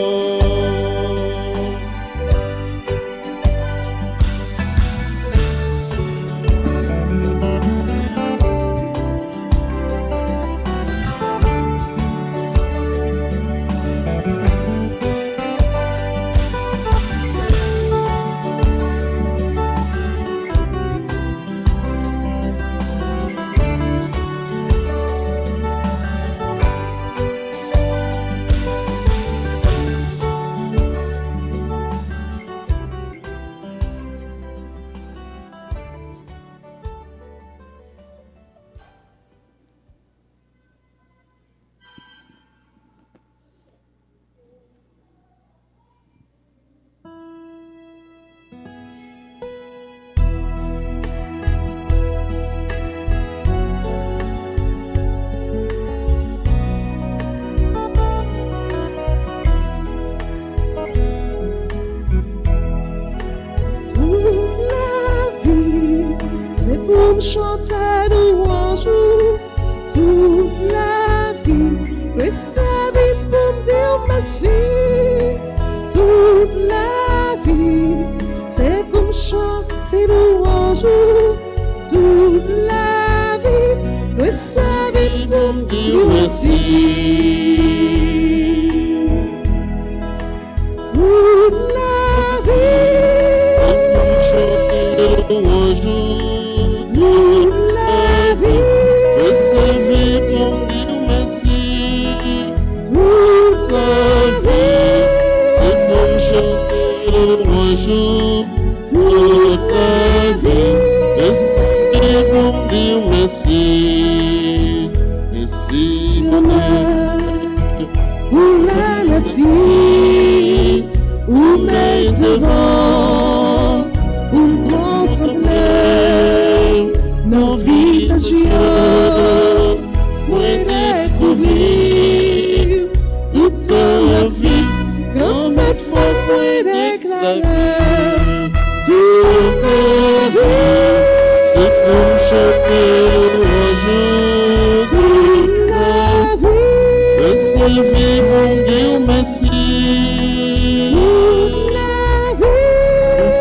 Chanter louange toute la vie, mais sa vie pour me dire merci. Toute la vie, c'est pour me chanter louange toute la vie, mais sa vie pour me dire merci. Toute la vie, c'est pour me chanter pour me dire merci. Merci, mon Dieu. Pour la nature, où m'est devant, où me contempler, nos visages, moi découvrir toute la vie, comme mes fois moi déclarer, toute la vie, C'est pour me chanter un jour. toute la vie, Recevoir pour me dire merci. toute la vie.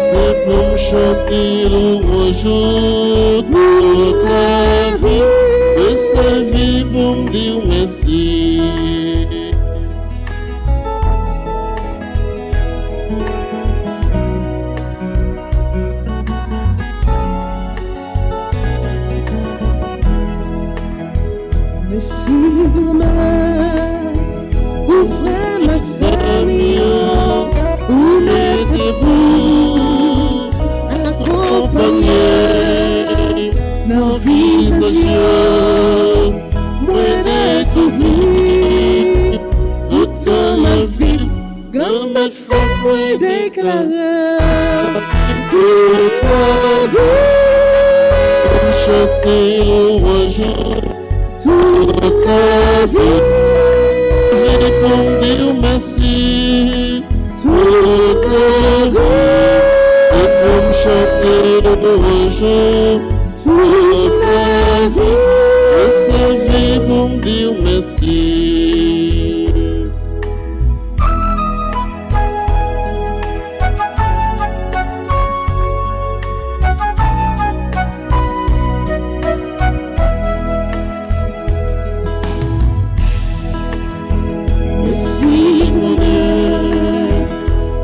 C'est pour me chanter un jour. Toute la vie. Recevoir pour me dire merci. Merci grand-mère, pour frère Maxime, où mettez-vous accompagner nos visages, moi découvrir toute ma vie, grand-mère faut moi déclarer toute la vie, Chanter un jour. toute la vie. Et pour me dire merci. Toute la vie, C'est pour me chanter un jour. toute la vie, Recevoir pour me dire merci. merci mon Dieu,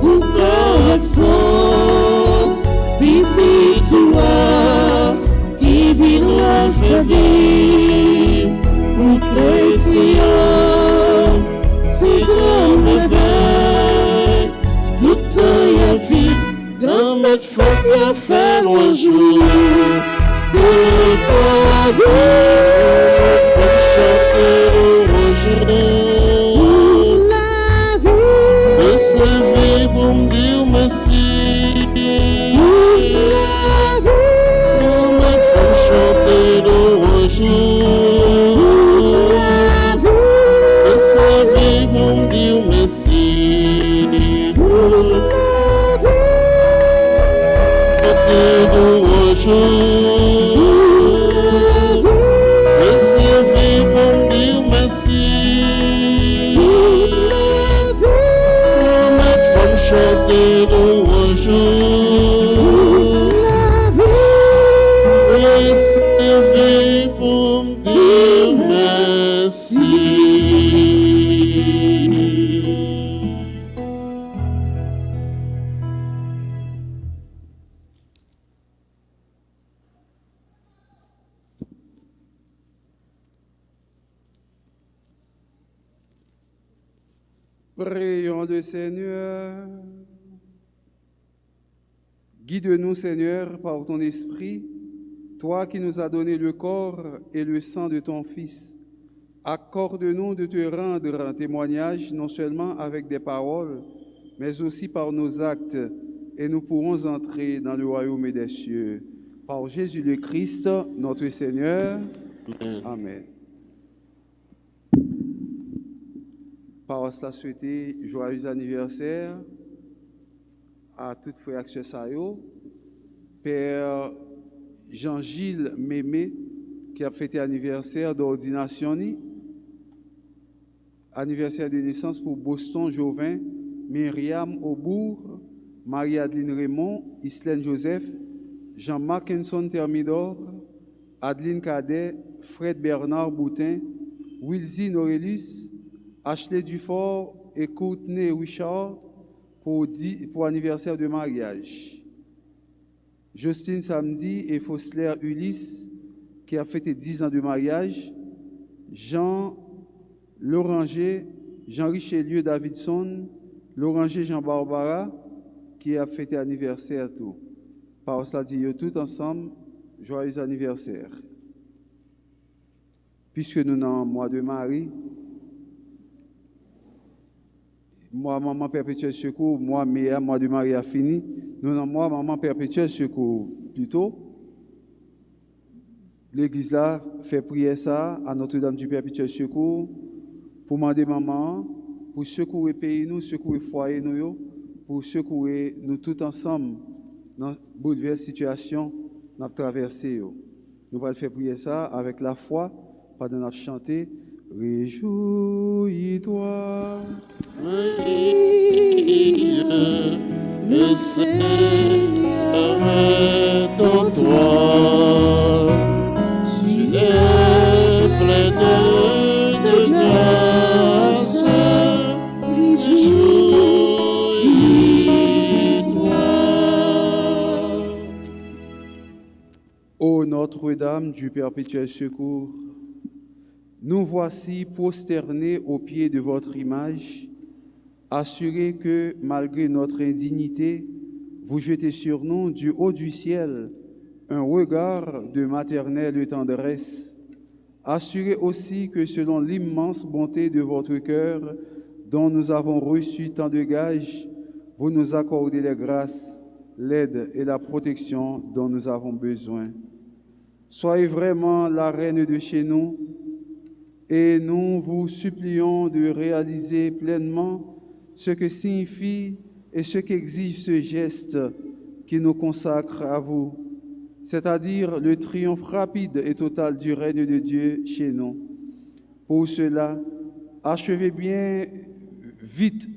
pour correction, petit toi, qui vit dans la vie, mon chrétien, c'est grand réveil, toute la vie, grand maître faut bien faire un jour, toute la vie, Chanter un jour. toute la vie, Recevoir pour me dire merci. toute la vie, Maman, faut chanter un jour. toute la vie, Recevoir pour me dire merci. toute la vie, Chanter un jour. toute la vie, Recevoir pour me dire merci. toute la vie, Maman, faut chanter un jour. toute la vie. Recevoir pour me dire merci. Prions le Seigneur. Guide-nous, Seigneur, par ton esprit, toi qui nous as donné le corps et le sang de ton Fils. Accorde-nous de te rendre un témoignage, non seulement avec des paroles, mais aussi par nos actes, et nous pourrons entrer dans le royaume des cieux. Par Jésus le Christ, notre Seigneur. Amen. Par cela, souhaiter joyeux anniversaire à toutes frères et sœurs Sayo, Père Jean-Gilles Mémé, qui a fêté anniversaire d'ordination, anniversaire de naissance pour Boston Jovin, Myriam Aubourg, Marie-Adeline Raymond, Islaine Joseph, Jean-Marc Henson Thermidor, Adeline Cadet, Fred Bernard Boutin, Wilzy Norelus, Ashley Dufort et Courtney Richard pour anniversaire de mariage. Justine Samedi et Fosler Ulysse qui a fêté 10 ans de mariage. Jean Loranger, Jean Richelieu Davidson, Loranger Jean Barbara qui a fêté anniversaire tout. Par cela dit tout ensemble, joyeux anniversaire. Puisque nous sommes en mois de Marie, moi, Maman Perpétuelle Secours, moi, Méa, mois de Marie a fini. Nous sommes en mois Maman Perpétuelle Secours. Plutôt, l'Église là fait prier ça à Notre-Dame du Perpétuel Secours pour demander maman, pour secourir le pays, nous, secourir le foyer, nous, pour secourir nous tous ensemble dans la bouleverse situation que nous avons traversée. Nous allons faire prier ça avec la foi pendant que nous chanter. Réjouis-toi. Le Seigneur est en toi. Tu es plein de grâce. Réjouis-toi. Ô Notre-Dame du Perpétuel Secours, nous voici prosternés aux pieds de votre image, assurés que, malgré notre indignité, vous jetez sur nous, du haut du ciel, un regard de maternelle tendresse, assurés aussi que, selon l'immense bonté de votre cœur, dont nous avons reçu tant de gages, vous nous accordez les grâces, l'aide et la protection dont nous avons besoin. Soyez vraiment la reine de chez nous, et nous vous supplions de réaliser pleinement ce que signifie et ce qu'exige ce geste qui nous consacre à vous, c'est-à-dire le triomphe rapide et total du règne de Dieu chez nous. Pour cela, achevez bien vite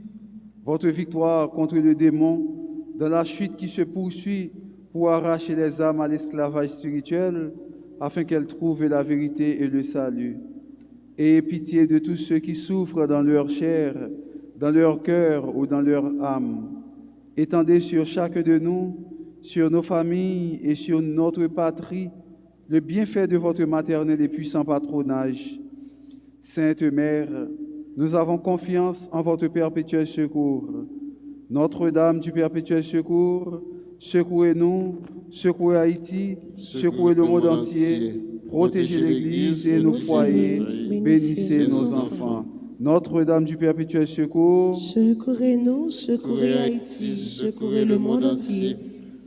votre victoire contre le démon dans la chute qui se poursuit pour arracher les âmes à l'esclavage spirituel afin qu'elles trouvent la vérité et le salut. Ayez pitié de tous ceux qui souffrent dans leur chair, dans leur cœur ou dans leur âme. Étendez sur chacun de nous, sur nos familles et sur notre patrie, le bienfait de votre maternel et puissant patronage. Sainte Mère, nous avons confiance en votre perpétuel secours. Notre-Dame du Perpétuel Secours, secouez-nous, secouez Haïti, secouez le monde entier, protégez l'Église et nos foyers, bénissez nos enfants. Notre-Dame du Perpétuel Secours, Secourez-nous, secourez Haïti, secourez le monde entier.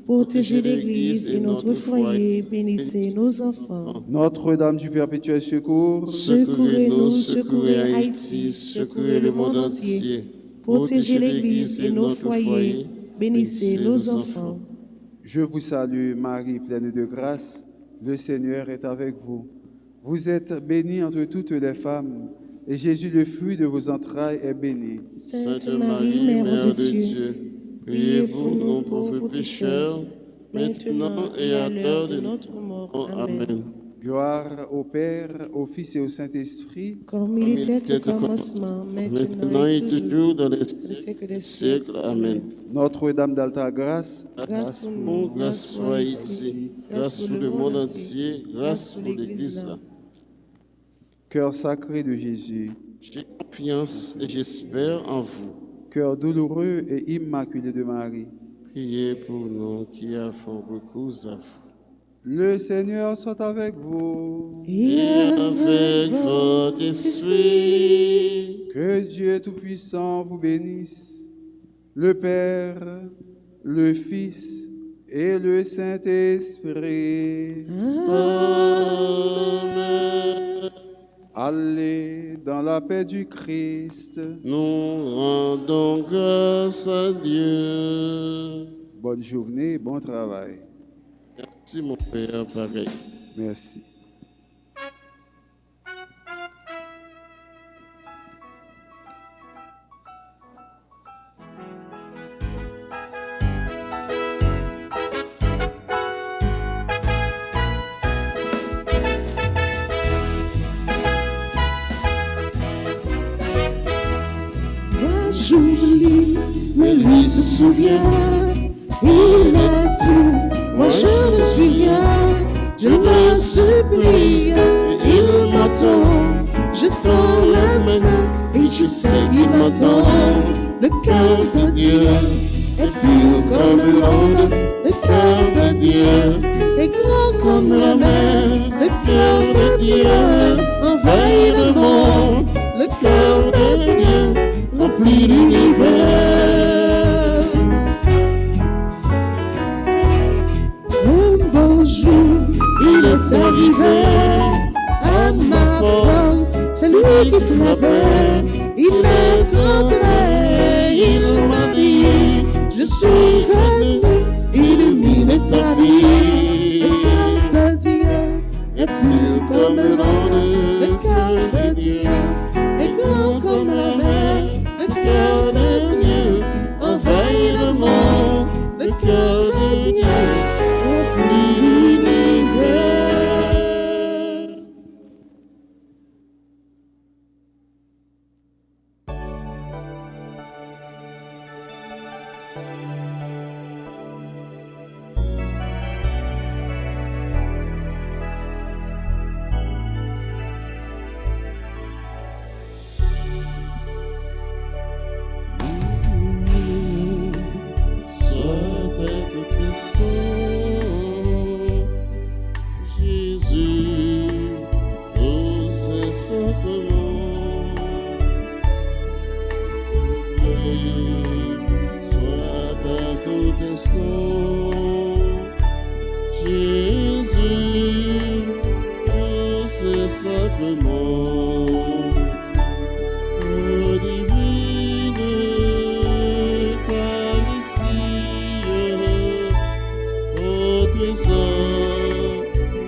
Protégez l'Église et notre foyer, bénissez nos enfants. Notre-Dame du Perpétuel Secours, Secourez-nous, secourez Haïti, secourez le monde entier. Protégez l'Église et nos foyers, bénissez nos enfants. je vous salue Marie, pleine de grâce, le Seigneur est avec vous. Vous êtes bénie entre toutes les femmes, et Jésus, le fruit de vos entrailles, est béni. Sainte Marie, Mère de Dieu, priez pour nous pauvres pécheurs, maintenant et à l'heure de notre mort. Amen. Gloire au Père, au Fils et au Saint-Esprit, comme il était au commencement, Maintenant et toujours dans les siècles des siècles. Amen. Notre-Dame d'Alta Grâce, Grâce pour Mon nous, grâce soit ici, grâce pour le monde entier, grâce pour l'Église. Cœur sacré de Jésus, J'ai confiance et j'espère en vous. cœur douloureux et immaculé de Marie, Priez pour nous qui avons recours à vous. le Seigneur soit avec vous. et Avec votre esprit, Que Dieu Tout-Puissant vous bénisse, le Père, le Fils et le Saint-Esprit. Amen. Allez dans la paix du Christ. Nous rendons grâce à Dieu. Bonne journée, bon travail. Merci mon Père, pareil. Merci. moi j'oublie, mais lui se souvient. Il est tout, moi je le suis bien. Je le supplie, il m'entend. Je tends la main et je sais qu'il m'entend. Le cœur de Dieu est pur comme l'onde. Le cœur de Dieu est grand comme la mer. Le cœur de Dieu envahit le monde. Le cœur de Dieu remplit l'univers. Un beau jour, il est arrivé à ma porte. C'est lui qui frappait. Il est entré, il m'a dit, je suis venu illuminer ta vie. Le cœur de Dieu est plus comme l'onde. Le cœur de Dieu est grand comme la mer. Le cœur de Dieu envahit le monde. Le cœur de Dieu remplit l'univers. Sois tête tes sons, Jésus, oh c'est simplement. Sois à tout instant, Jésus, oh c'est simplement. Oh divine Eucharistie, oh trésor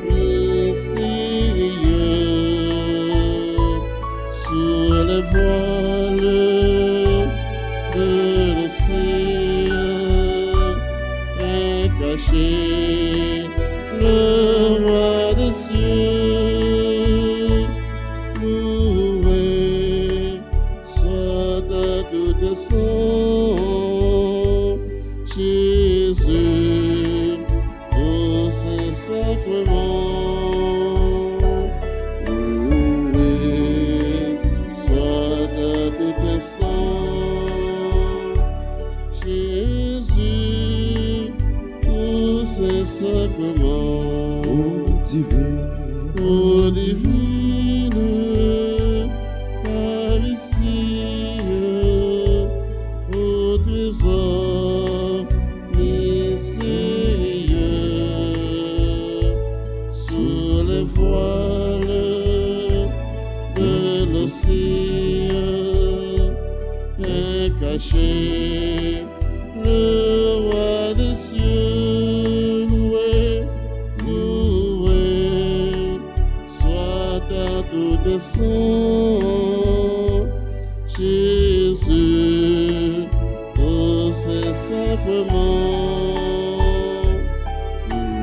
mystérieux, sur les voiles de l'océan est caché le roi des cieux. Loué soit à tout instant, Jésus, au Saint-Sacrement. Loué soit à tout instant, Jésus, au Saint-Sacrement. Ô divine Eucharistie, ô trésor mystérieux, sous les voiles de l'océan est caché le roi des cieux. Loué soit à tout instant, Jésus, oh c'est simplement.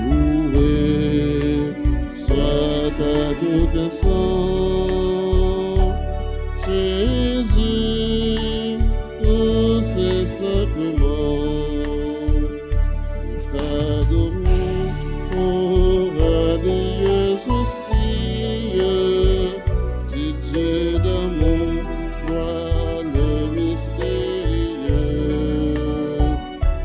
Loué soit à tout instant, Jésus, oh c'est simplement. T'adorons, ô radieux souci du Dieu d'amour, voile mystérieux.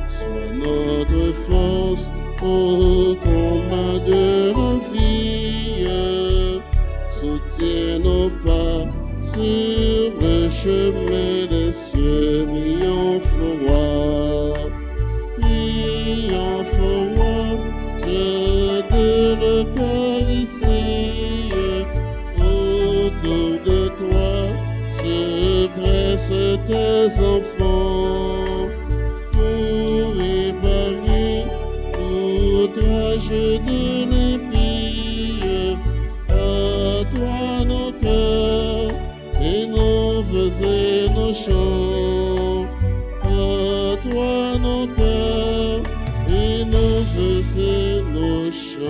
Sois notre force au combat de nos vies, soutiens nos pas sur le chemin des cieux. Triomphe roi, triomphe roi, Dieu de l'Eucharistie. Autour de toi se pressent tes enfants pour épargner l'outrage de l'impie. À toi nos cœurs et nos voeux et nos chants. À toi nos cœurs et nos voeux et nos chants.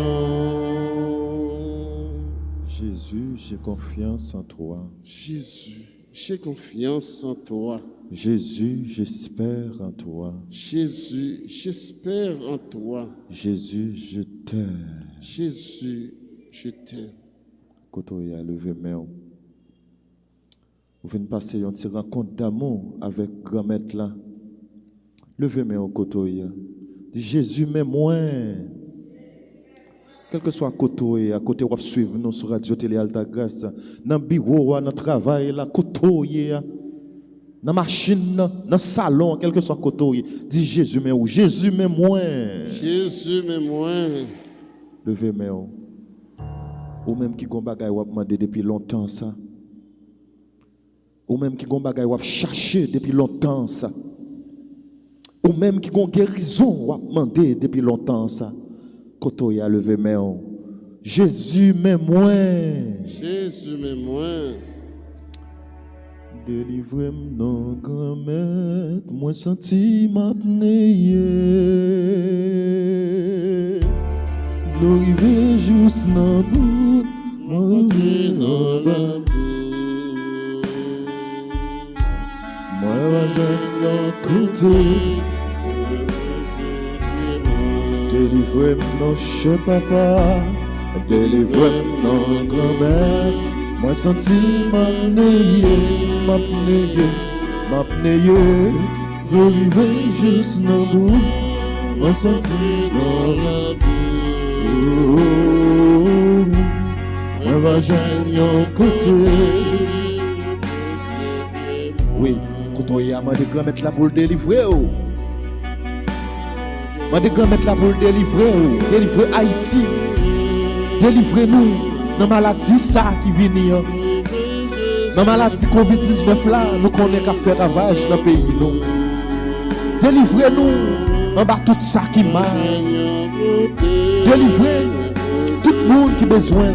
Jésus, j'ai confiance en toi. Jésus, j'ai confiance en toi. Jésus, j'espère en toi. Jésus, j'espère en toi. Jésus, je t'aime. Jésus, je t'aime. Kotoya, levez main. Vous venez passer une petite rencontre d'amour avec grand-maître là. Levez main au Kotoya. Dis Jésus, mais moi. quel que soit à côté où suivre nous sur Radio Télé Alta Grâce, dans le bureau, dans le travail, là, côté, dans la machine, dans le salon, quel que soit côté, dis Jésus, mais où? Jésus, mais moi. Jésus, mais moi. Levez mais où? Ou même qui gon bagay ou demandé depuis longtemps ça. Ou même qui gon bagay ou cherché depuis longtemps ça. Ou même qui gon guérison ou demandé depuis longtemps ça. Koto ya levé mais où? Jésus, mais moi. Jésus, mais moi. Délivrez-moi non grand-mère, moi senti m'apneye. Glorifié juste dans bout, mon Dieu dans la boue. Moi je l'ai côté. Délivrez-moi non chez papa, délivrez-moi non grand-mère. Moi senti m'apneye. Glorifié juste dans bout, moi senti dans la boue. On va joindre côté. Oui, quand on y a demandé de mettre la pour le délivrer. Demandé de mettre la pour le délivrer. Délivrer Haïti. Délivrez-nous dans la maladie ça qui vient. Dans la maladie Covid-19 là, nous connaissons qu'à faire ravage dans le pays. Délivrez-nous en bas tout ça qui marche. Délivrez tout le monde qui a besoin.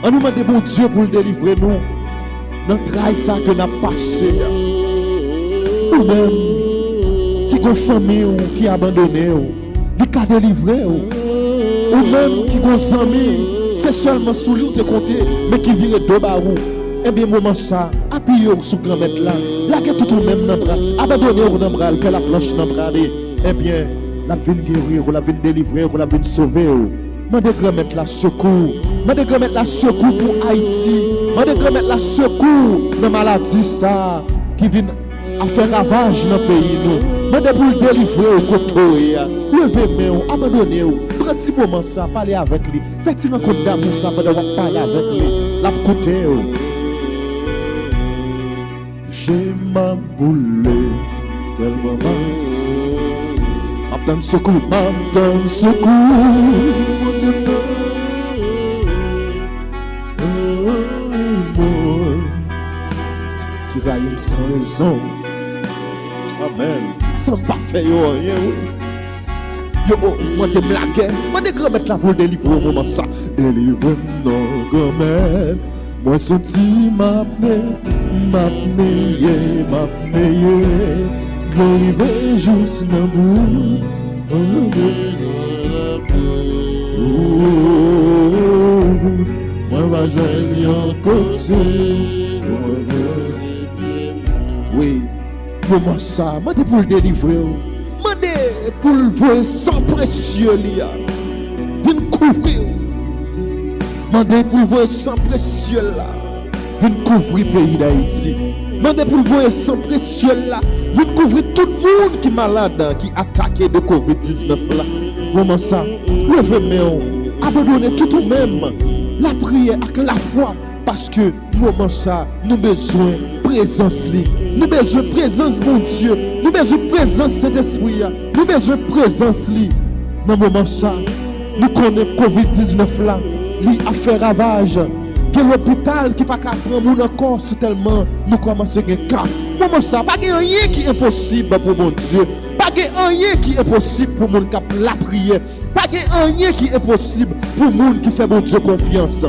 On nous demande bon Dieu pour le délivrer nous. Dans le travail ça que nous avons passé. Ou même qui ont famille ou qui abandonné. Qui a délivré. Ou même qui ont amis. C'est seulement sous lui ou te compté. Mais qui vire deux barreaux. Eh bien, moment ça, appuyez sur grand maître là. Là, que tout le même dans le bras. Abandonnez au dans le bras. Fait la planche dans le bras. Eh bien, la vie guérir, la vie délivrer, la vie sauver. Mandez grand mettre la secours. Mandez grand mettre la secours pour Haïti. Mandez grand mettre la secours dans la maladie ça qui vient à faire ravage dans le pays nous. Mandez pour le délivrer au côté. Levez main, abandonnez. Prenez petit moment ça, parlez avec lui. Faites un compte d'amour ça pendant que parler avec lui. La côté. J'ai ma boule tellement mal. M'attends secours, m'attends secours. Mon Dieu, qui raïm sans raison. Amen. Sans pas faire rien. Yo, moi te blaguer. Moi te grand-mère là pour le délivrer au moment ça. Délivre-moi, grand-mère. Moi senti m'apneye. Glorifié juste dans bout. Moi va joindre un côté. Oui, comment ça? Moi pour le délivrer. Moi pour le voir sans précieux liya. Viens couvrir. Moi pour le voir sans précieux là. Viens couvrir le pays d'Haïti. Mandez pour le voir sans précieux là. Viens couvrir tout le monde qui est malade, qui est attaqué de Covid-19 là. Comment ça? Levez main, abandonnez tout ou même la prière avec la foi. Parce que moment ça, nous besoin de présence li. Nous besoin de présence mon Dieu. Nous besoin de présence Saint-Esprit. Nous besoin de présence li. Dans moment ça, nous connaissons Covid-19 là. Li a fait ravage. Que l'hôpital qui pas qu'à prendre encore c'est tellement nous commençons à cas. Comment ça? Pas rien qui est impossible pour mon Dieu. Pas rien qui est impossible pour mon qui la prière. Pas rien qui est impossible pour mon qui fait mon Dieu confiance.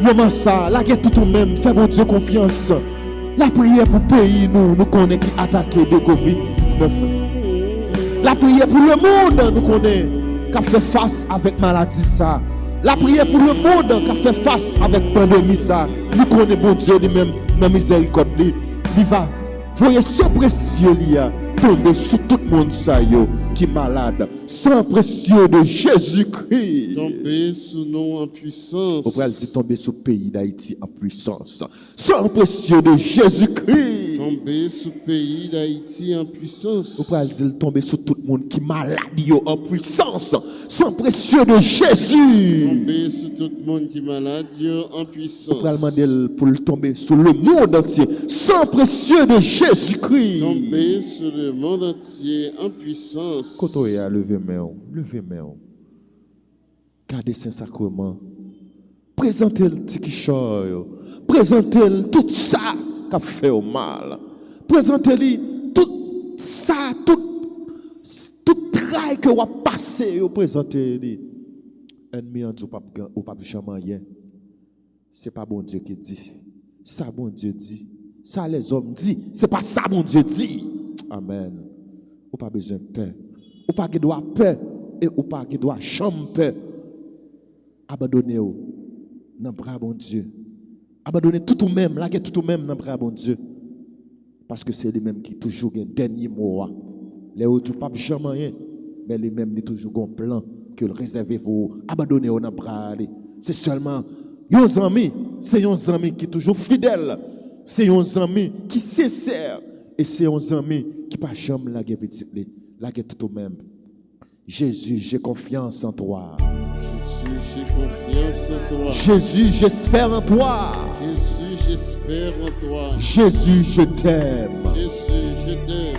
Moment ça, là tout le même fait mon Dieu confiance. La prière pour le pays nous connaissons qui attaqué de Covid-19. La prière pour le monde nous connaissons qui fait face avec maladie ça. La prière pour le monde qui a fait face avec la pandémie, ça, nous connaissons bon Dieu lui-même dans la miséricorde. Il va, voyez, sans précieux, tomber sur tout le monde ça, qui est malade. Sans précieux de Jésus-Christ. Tomber sous nous en puissance. Vous pouvez dire tomber sur le pays d'Haïti en puissance. Sans précieux de Jésus-Christ. Tomber sous le pays d'Haïti en puissance. Ou pral dire tomber sur tout le monde qui malade yo en puissance. Sang précieux de Jésus. Tomber sur tout le monde qui est malade yo en Ou puissance. pral demander pour le tomber sur le monde entier. Sang précieux de Jésus-Christ. Tomber sur le monde entier en puissance. Koto ya levez main. Levez main. Gardez Saint-Sacrement. Présentez le petit choy. Présentez tout ça qui a fait au mal. Présentez-lui tout ça, tout travail que vous avez passé. Présentez-lui. Ennemi en dit ou pas jamais rien. C'est pas bon Dieu qui dit. Ça bon Dieu dit. Ça les hommes dit. C'est pas ça bon Dieu dit. Amen. Ou pas besoin de peur. Ou pas de droit peur. Et ou pas de droit chambre peur. Abandonnez-vous dans le bras bon Dieu. Abandonnez tout ou même, là tout ou même dans le bras bon Dieu. Parce que c'est lui-même qui toujours un dernier mot. Les autres pas jamais rien, mais lui-même il toujours un plan que le réservé pour abandonner dans le bras. C'est seulement un ami, c'est un ami qui est toujours fidèle. C'est un ami qui sincère et c'est un ami qui pas jamais la guerre petite, la guerre tout ou même. Jésus, j'ai confiance en toi. Jésus, j'ai confiance en toi. Jésus, j'espère en toi. Jésus, j'espère en toi. Jésus, je t'aime. Jésus, je t'aime.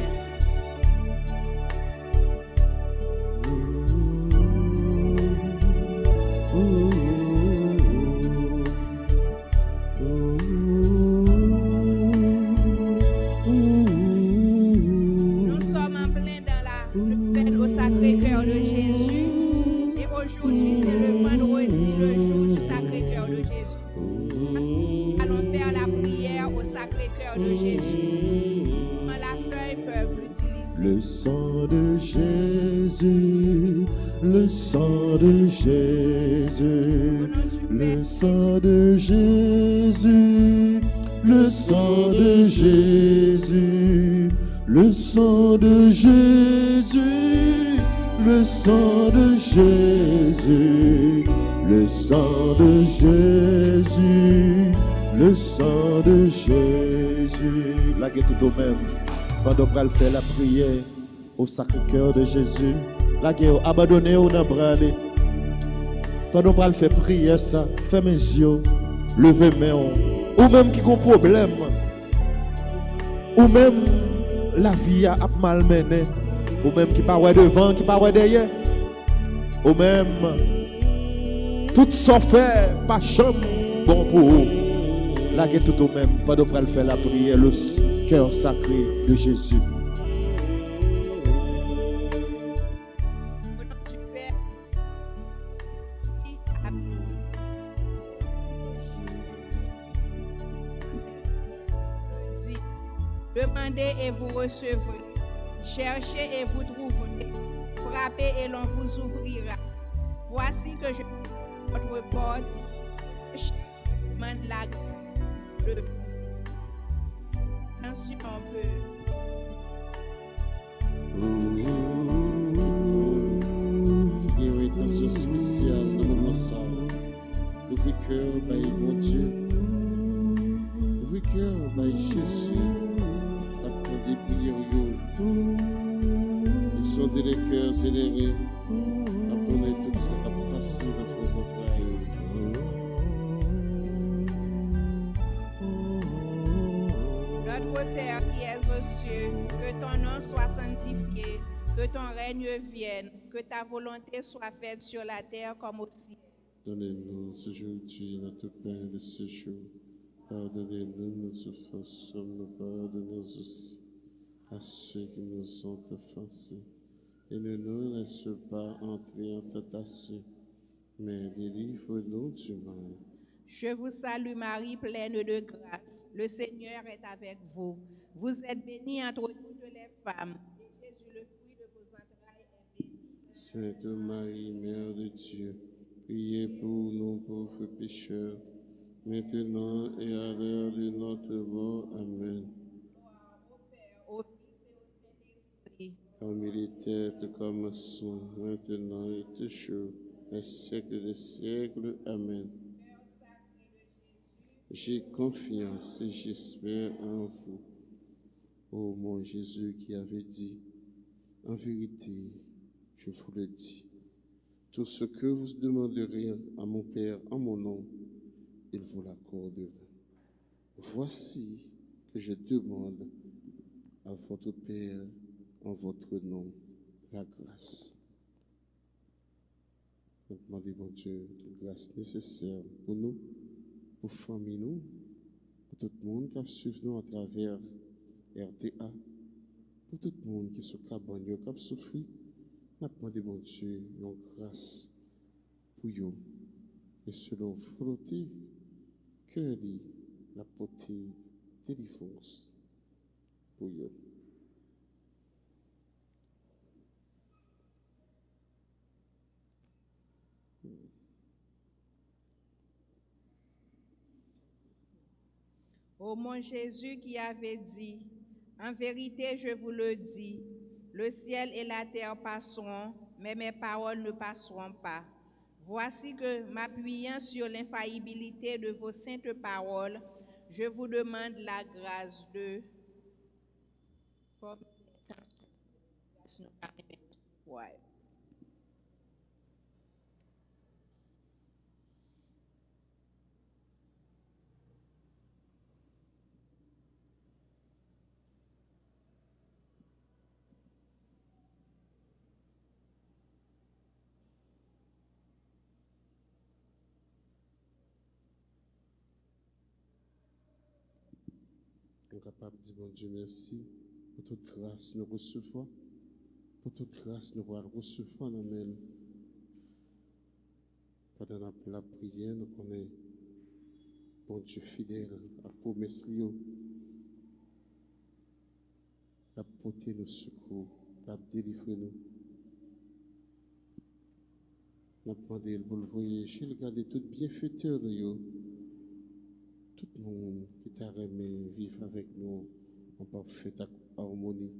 Nous sommes en plein dans la fête au Sacré-Cœur de Jésus. Et aujourd'hui, c'est le vendredi, le jour du Sacré-Cœur de Jésus. Nous allons faire la prière au Sacré-Cœur de Jésus. La feuille peuvent l'utiliser. Le sang de Jésus, le sang de Jésus, le sang de Jésus, le sang de Jésus, le sang de Jésus, le sang de Jésus, le sang de Jésus, le sang de Jésus. La guette tout au même. Pendant qu'on va faire la prière au Sacré-Cœur de Jésus, la guerre abandonnée au nabralé. Pendant qu'on va faire prière ça, fermez les yeux, levez les mains, ou même qui a un problème, ou même la vie a mal menée, ou même qui part devant, qui part derrière, ou même tout ça fait pas chambre bon pour vous. La guerre tout au même, pendant qu'on va faire la prière, le cœur sacré de Jésus. Au nom du Père, dit, demandez et vous recevrez, cherchez et vous trouverez, frappez et l'on vous ouvrira. Voici que je votre porte, je demande la grâce. Ainsi on peut. Il y a une intention spéciale dans le moment ça. Ouvre cœur, by mon Dieu. Ouvre cœur, by Jésus. Attendez prières. Ils sont des cœurs élevés. Apprenez tout ça à passer dans vos entrailles. Notre Père qui es aux cieux, que ton nom soit sanctifié, que ton règne vienne, que ta volonté soit faite sur la terre comme au ciel. Donnez-nous aujourd'hui notre pain de ce jour. Pardonnez-nous nos offenses, comme nous pardonnons aussi à ceux qui nous ont offensés. Et ne nous laisse pas entrer en tentation, mais délivre-nous du mal. Je vous salue Marie, pleine de grâce. Le Seigneur est avec vous. Vous êtes bénie entre toutes les femmes. Et Jésus, le fruit de vos entrailles, est béni. Sainte Marie, Mère de Dieu, priez pour nous pauvres pécheurs, maintenant et à l'heure de notre mort. Amen. Au Fils et au Saint-Esprit. Comme il était au commencement, maintenant et toujours, un siècle des siècles. Amen. J'ai confiance et j'espère en vous. Ô mon Jésus qui avait dit, en vérité, je vous le dis, tout ce que vous demanderez à mon Père en mon nom, il vous l'accordera. Voici que je demande à votre Père en votre nom la grâce. Nous demandons, bon Dieu, toute grâce nécessaire pour nous, pour famille nous, pour tout le monde qui suit nous à travers RTA, pour tout le monde qui est sur cabane, qui a souffert. Nous demandons, bon Dieu, une grâce pour eux. Et selon volonté, que la portée délivrance pour eux. Ô mon Jésus qui avait dit, en vérité je vous le dis, le ciel et la terre passeront, mais mes paroles ne passeront pas. Voici que, m'appuyant sur l'infaillibilité de vos saintes paroles, je vous demande la grâce de... Ouais. Nous sommes capables de dire, bon Dieu, merci pour toute grâce nous recevons, pour toute grâce nous recevons dans nous. Pendant la prière, nous connaissons, bon Dieu fidèle, à promesse liée, à porter nos secours, à délivrer nous. Nous demandons pour le voyager, regarder tout bienfaiteur de nous. Tout le monde qui t'a aimé vivre avec nous en parfaite harmonie.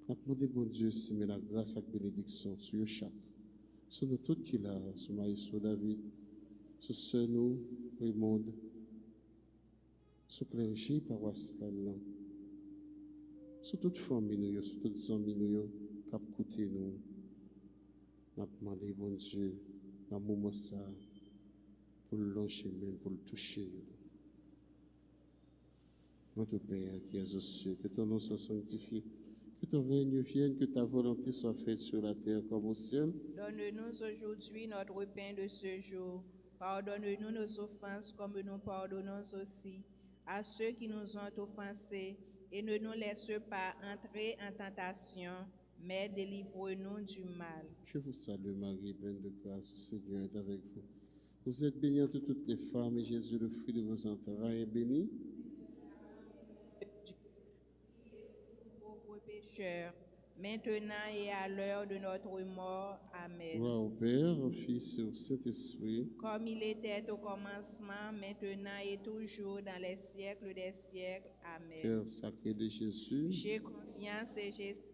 Nous demandons, bon Dieu, si met la grâce et la bénédiction sur chaque. Sur nous tous qui là, sur Maïstro David, sur sœur nous, Raymond, sur clergé paroisse là, sur toute famille, sur toutes les amis nous, qui ont écouté nous. Nous demandons, bon Dieu, dans le moment ça, pour le lancer, pour le toucher. Notre Père qui es aux cieux, que ton nom soit sanctifié, que ton règne vienne, que ta volonté soit faite sur la terre comme au ciel. Donne-nous aujourd'hui notre pain de ce jour. Pardonne-nous nos offenses comme nous pardonnons aussi à ceux qui nous ont offensés. Et ne nous laisse pas entrer en tentation, mais délivre-nous du mal. Je vous salue Marie, pleine de grâce, le Seigneur est avec vous. Vous êtes bénie entre toutes les femmes, et Jésus, le fruit de vos entrailles, est béni. Pauvres pécheurs, maintenant et à l'heure de notre mort. Amen. Gloire au Père, au Fils et au Saint-Esprit. Comme il était au commencement, maintenant et toujours, dans les siècles des siècles. Amen. Cœur sacré de Jésus. J'ai confiance et j'espère.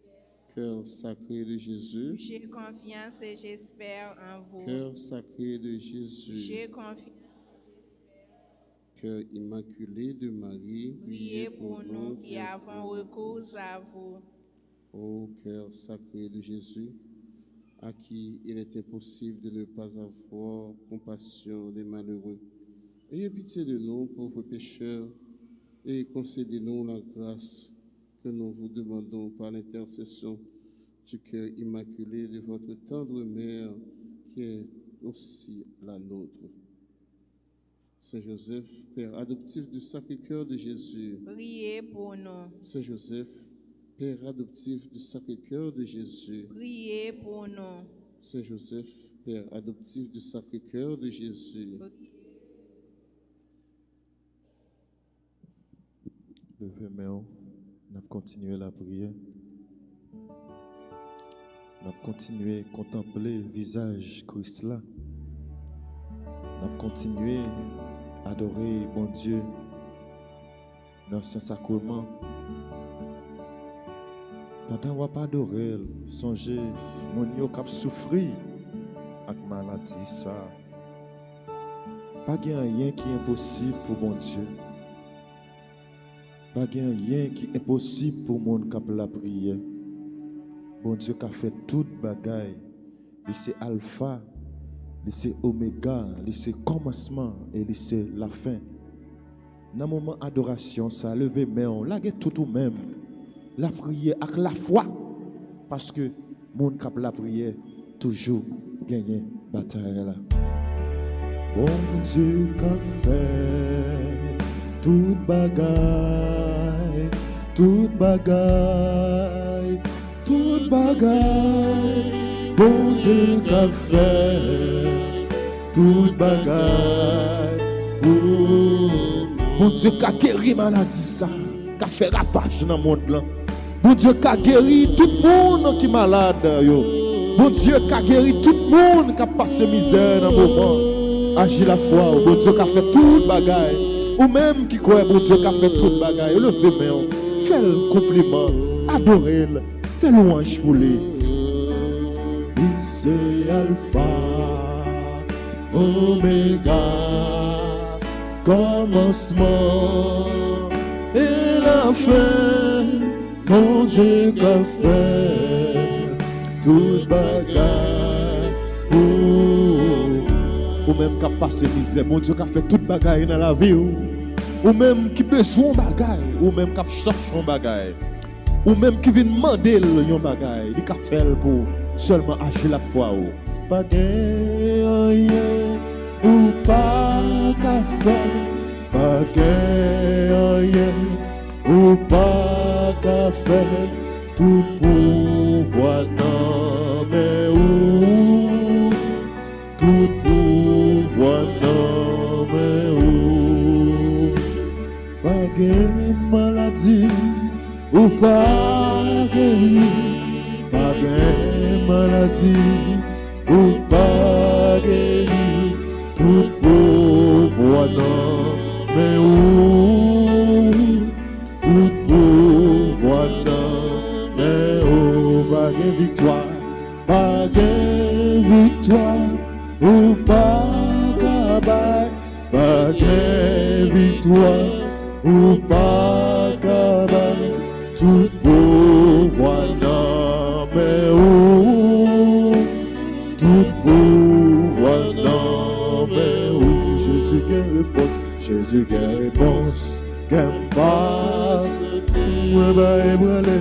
Cœur sacré de Jésus. J'ai confiance et j'espère en vous. Cœur sacré de Jésus. J'ai confiance. Cœur immaculé de Marie. Priez pour nous qui avons recours à vous. Ô cœur sacré de Jésus, à qui il est impossible de ne pas avoir compassion des malheureux. Ayez pitié de nous, pauvres pécheurs, et concédez-nous la grâce que nous vous demandons par l'intercession du cœur immaculé de votre tendre mère, qui est aussi la nôtre. Saint Joseph, Père adoptif du Sacré-Cœur de Jésus. Priez pour nous. Saint Joseph, Père adoptif du Sacré-Cœur de Jésus. Priez pour nous. Saint Joseph, Père adoptif du Sacré-Cœur de Jésus. Levez main, nous avons continué la prière. Nous avons continué à contempler le visage Christ là. Nous avons continué à adorer bon Dieu dans le Saint-Sacrement. Pendant qu'on pas adorer, songez, mon yo cap souffrir avec maladie ça. Pas rien qui est impossible pour bon Dieu. Pas rien qui est impossible pour monde qui a la prière. Bon Dieu qui a fait toute bagaille. Il c'est alpha, il c'est oméga, il c'est commencement et il c'est la fin. Dans le moment d'adoration, ça lever main, là tout ou même. La prière avec la foi. Parce que monde qui a la prière toujours gagner bataille là. Bon Dieu qui a fait toute bagaille, toute bagaille, toute bagaille. Bon Dieu qui a fait toute bagaille pour. Bon Dieu qui a guéri maladie ça, qui a fait ravage dans le monde là. Bon Dieu qui a guéri tout le monde qui est malade yo. Bon Dieu qui a guéri tout le monde qui a passé misère dans le moment. Agis la foi, bon Dieu qui a fait toute bagaille. Ou même qui croit, bon Dieu qui a fait toute bagaille. Levez main, fais le compliment, adorez-le, fais louange pour lui. C'est Alpha, Oméga, commencement et la fin. Mon Dieu qui a fait toute bagaille pour. Ou même qui a passé misère, mon Dieu qui a fait toute bagaille dans la vie. Ou même qui besoin bagaille, ou même qui a cherché un bagaille. Ou même qui vient demander un bagaille, il a fait pour seulement agir la foi. Pas rien ou pas qu'à faire, pas rien ou pas qu'à faire, tout pouvoir non mais où, tout pouvoir non mais où, pas de maladie ou pas guéri, pas de maladie ou pas guéri, tout pouvoir non mais où, tout pouvoir non mais où, pas de victoire, pas de victoire ou pas cabane, pas de victoire ou pas cabane, tout pouvoir non mais où, tout pouvoir non mais où. Jésus qui réponse, Jésus qui réponse, qu'elle passe, moi bah ébranlé,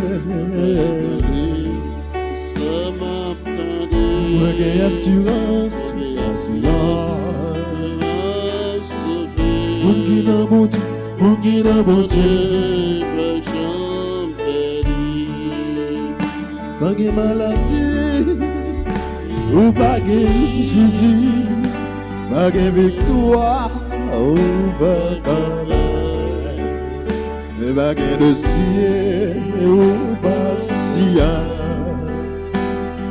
moi j'ai assurance, mon qui n'a bon Dieu, mon qui n'a bon Dieu, pas de maladie, ou pas de Jésus, pas de victoire, ou pas de pas de dossier, ou pas si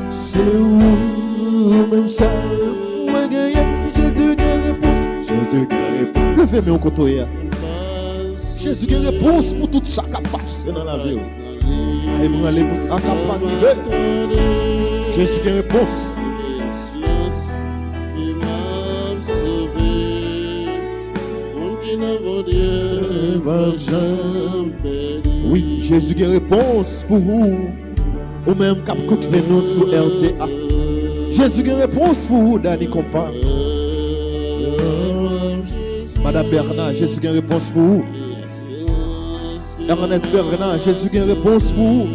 c'est où, même ça, moi gagne, Jésus qui réponse, Jésus qui réponse. Levez-moi au côté. Jésus qui réponse pour tout ça qui passe dans la vie. Aïe, pour aller pour ça qui passe. Jésus qui réponse. Oui, Jésus qui réponse pour vous. Ou même cap côté nous sur RTA. Jésus qui réponse pour vous, Dani Compa. Madame Bernard, Jésus qui réponse pour vous. Ernest Bernard, Jésus qui réponse pour vous.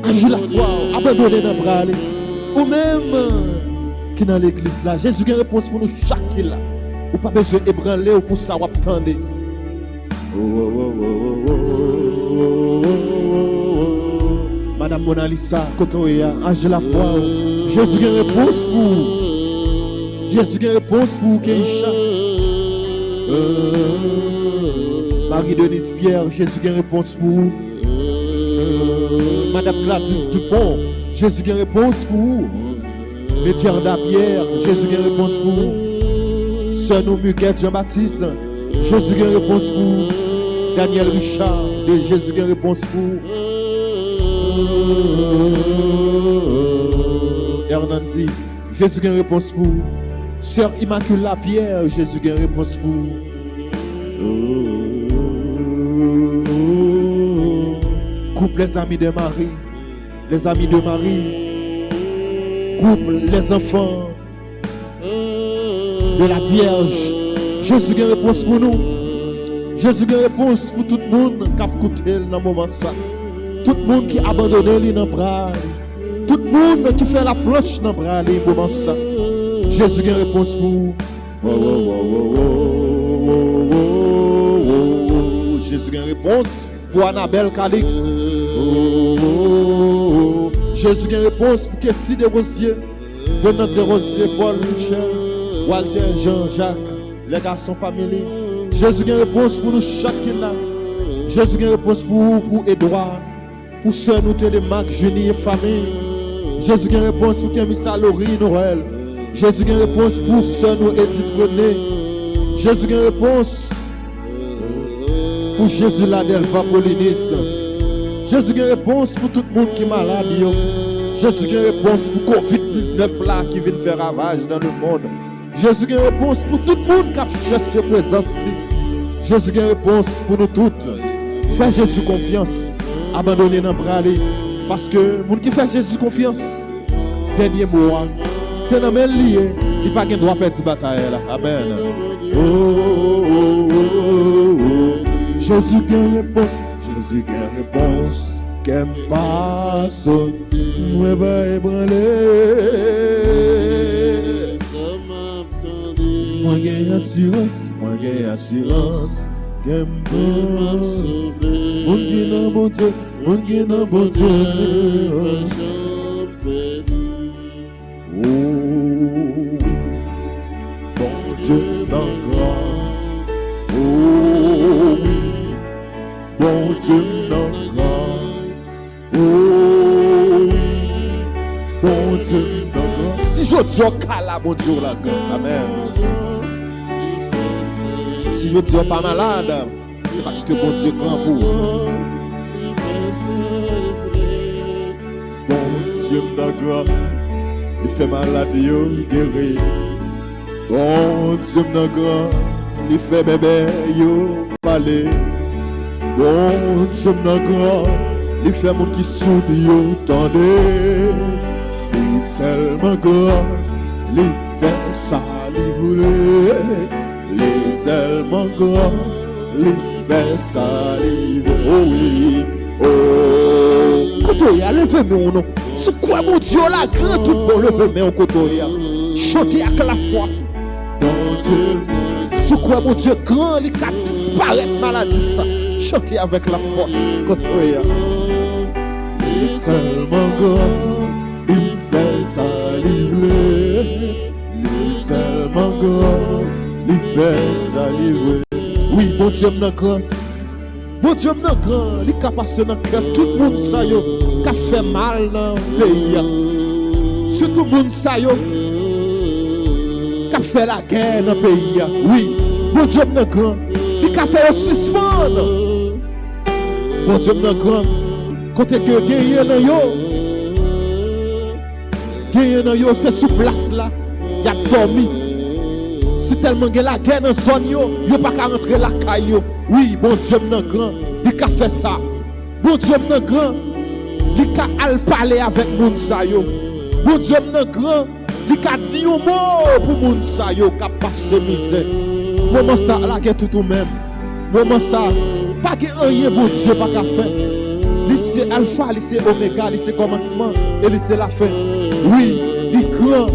Agis la foi, abandonnez dans le bras. Ou même qui dans l'église là, Jésus qui réponse pour nous chaque là. Ou pas besoin d'ébranler ou pour ça ou attendre. Madame Mona Lisa, Kotoya, Ange la foi. Jésus qui réponse pour. Jésus qui réponse pour Keisha. Marie-Denise Pierre, Jésus qui réponse pour. Madame Gladys Dupont, Jésus qui réponse pour. Métiarda Pierre, Jésus qui réponse pour. Sœur Muguette Jean-Baptiste, Jésus qui réponse pour. Daniel Richard, Jésus qui réponse pour. Hernandi, Jésus qui réponse pour. Sœur Immaculée Pierre, Jésus qui réponse pour. Groupe les amis de Marie. Les amis de Marie. Groupe les enfants de la Vierge. Jésus a une réponse pour nous. Jésus a une réponse pour tout le monde qui a écouté dans le moment ça. Tout le monde qui a abandonné dans le bras. Tout le monde qui fait la planche dans le bras dans le moment ça. Jésus a une réponse pour vous. Jésus a une réponse pour Annabelle Calix. Jésus a une réponse pour Ketsi de Rosier, Venant de Rosier, Paul Michel, Walter, Jean-Jacques, les garçons familiers. Jésus a une réponse pour nous chacun là. Jésus a une réponse pour vous, pour Edouard, pour Sœur nous de Marc, Junie et famille. Jésus a une réponse pour Kémissa, Laurie, Noël. Jésus a une réponse pour Sœur nous Edith René. Jésus a une réponse pour Jésus là d'Elva Polinis. Jésus a une réponse pour tout le monde qui est malade. Jésus a une réponse pour Covid-19 là qui vient faire ravage dans le monde. Jésus a une réponse pour tout le monde qui a cherché présence. Jésus a une réponse pour nous toutes. Fais Jésus confiance. Abandonnez dans le bras. Parce que le monde qui fait Jésus confiance, dernier mot, c'est dans le même lié. Il n'y a pas de droit à perdre la bataille. Amen. Jésus a une réponse. Jésus a une réponse. Qu'elle passe, moi va ébranler. Moi j'ai assurance, qu'elle m'a sauvé. Mon qui n'a bon Dieu, mon qui n'a bon Dieu. Oh, bon Dieu dans grand. Oh, oui, bon Dieu dans grand. Oh, bon Dieu, si je dis au cala, bon Dieu, là, amen. Si je dis pas malade, c'est parce que bon Dieu grand pour. Bon Dieu, d'accord, il fait maladie, guéri. Bon Dieu, d'accord, il fait bébé, parler. Bon Dieu, d'accord. Il fait mon qui sourit tendez. Il est tellement grand. Il fait ça, il voulait. Il est tellement grand. Il fait ça, il voulait. Oh oui, oh. Kotoya, levez-moi non. C'est quoi mon Dieu la grand tout bon levez-moi Kotoya. Chantez avec la foi. Mon Dieu, c'est quoi mon Dieu grand, il a disparu maladie ça. Chantez avec la foi. Kotoya. Il est tellement grand, il fait ça livrer. Il est tellement grand, il fait ça livrer. Oui, bon Dieu m'en grand. Bon Dieu m'en grand, il est capable de dans cœur tout le monde ça yo, qui a fait mal dans le pays. C'est tout le monde ça yo, qui a fait la guerre dans le pays. Oui, bon Dieu m'en grand, il a fait un suspendre. Bon Dieu m'en grand. Côté que gagné dans yo, c'est sous place là, y a dormi. Si tellement que la guerre dans zone yo pas qu'à rentrer la caille. Oui, bon Dieu m'en grand, il a fait ça. Bon Dieu m'en grand, il a al parler avec moun sa yo. Bon Dieu m'en grand, il a dit un mot pour moun sa yo qui a passé misère. Moment ça la guerre tout même. Moment ça, pas que rien bon Dieu pas qu'à faire. C'est alpha, c'est oméga, c'est commencement et c'est la fin. Oui, il grand,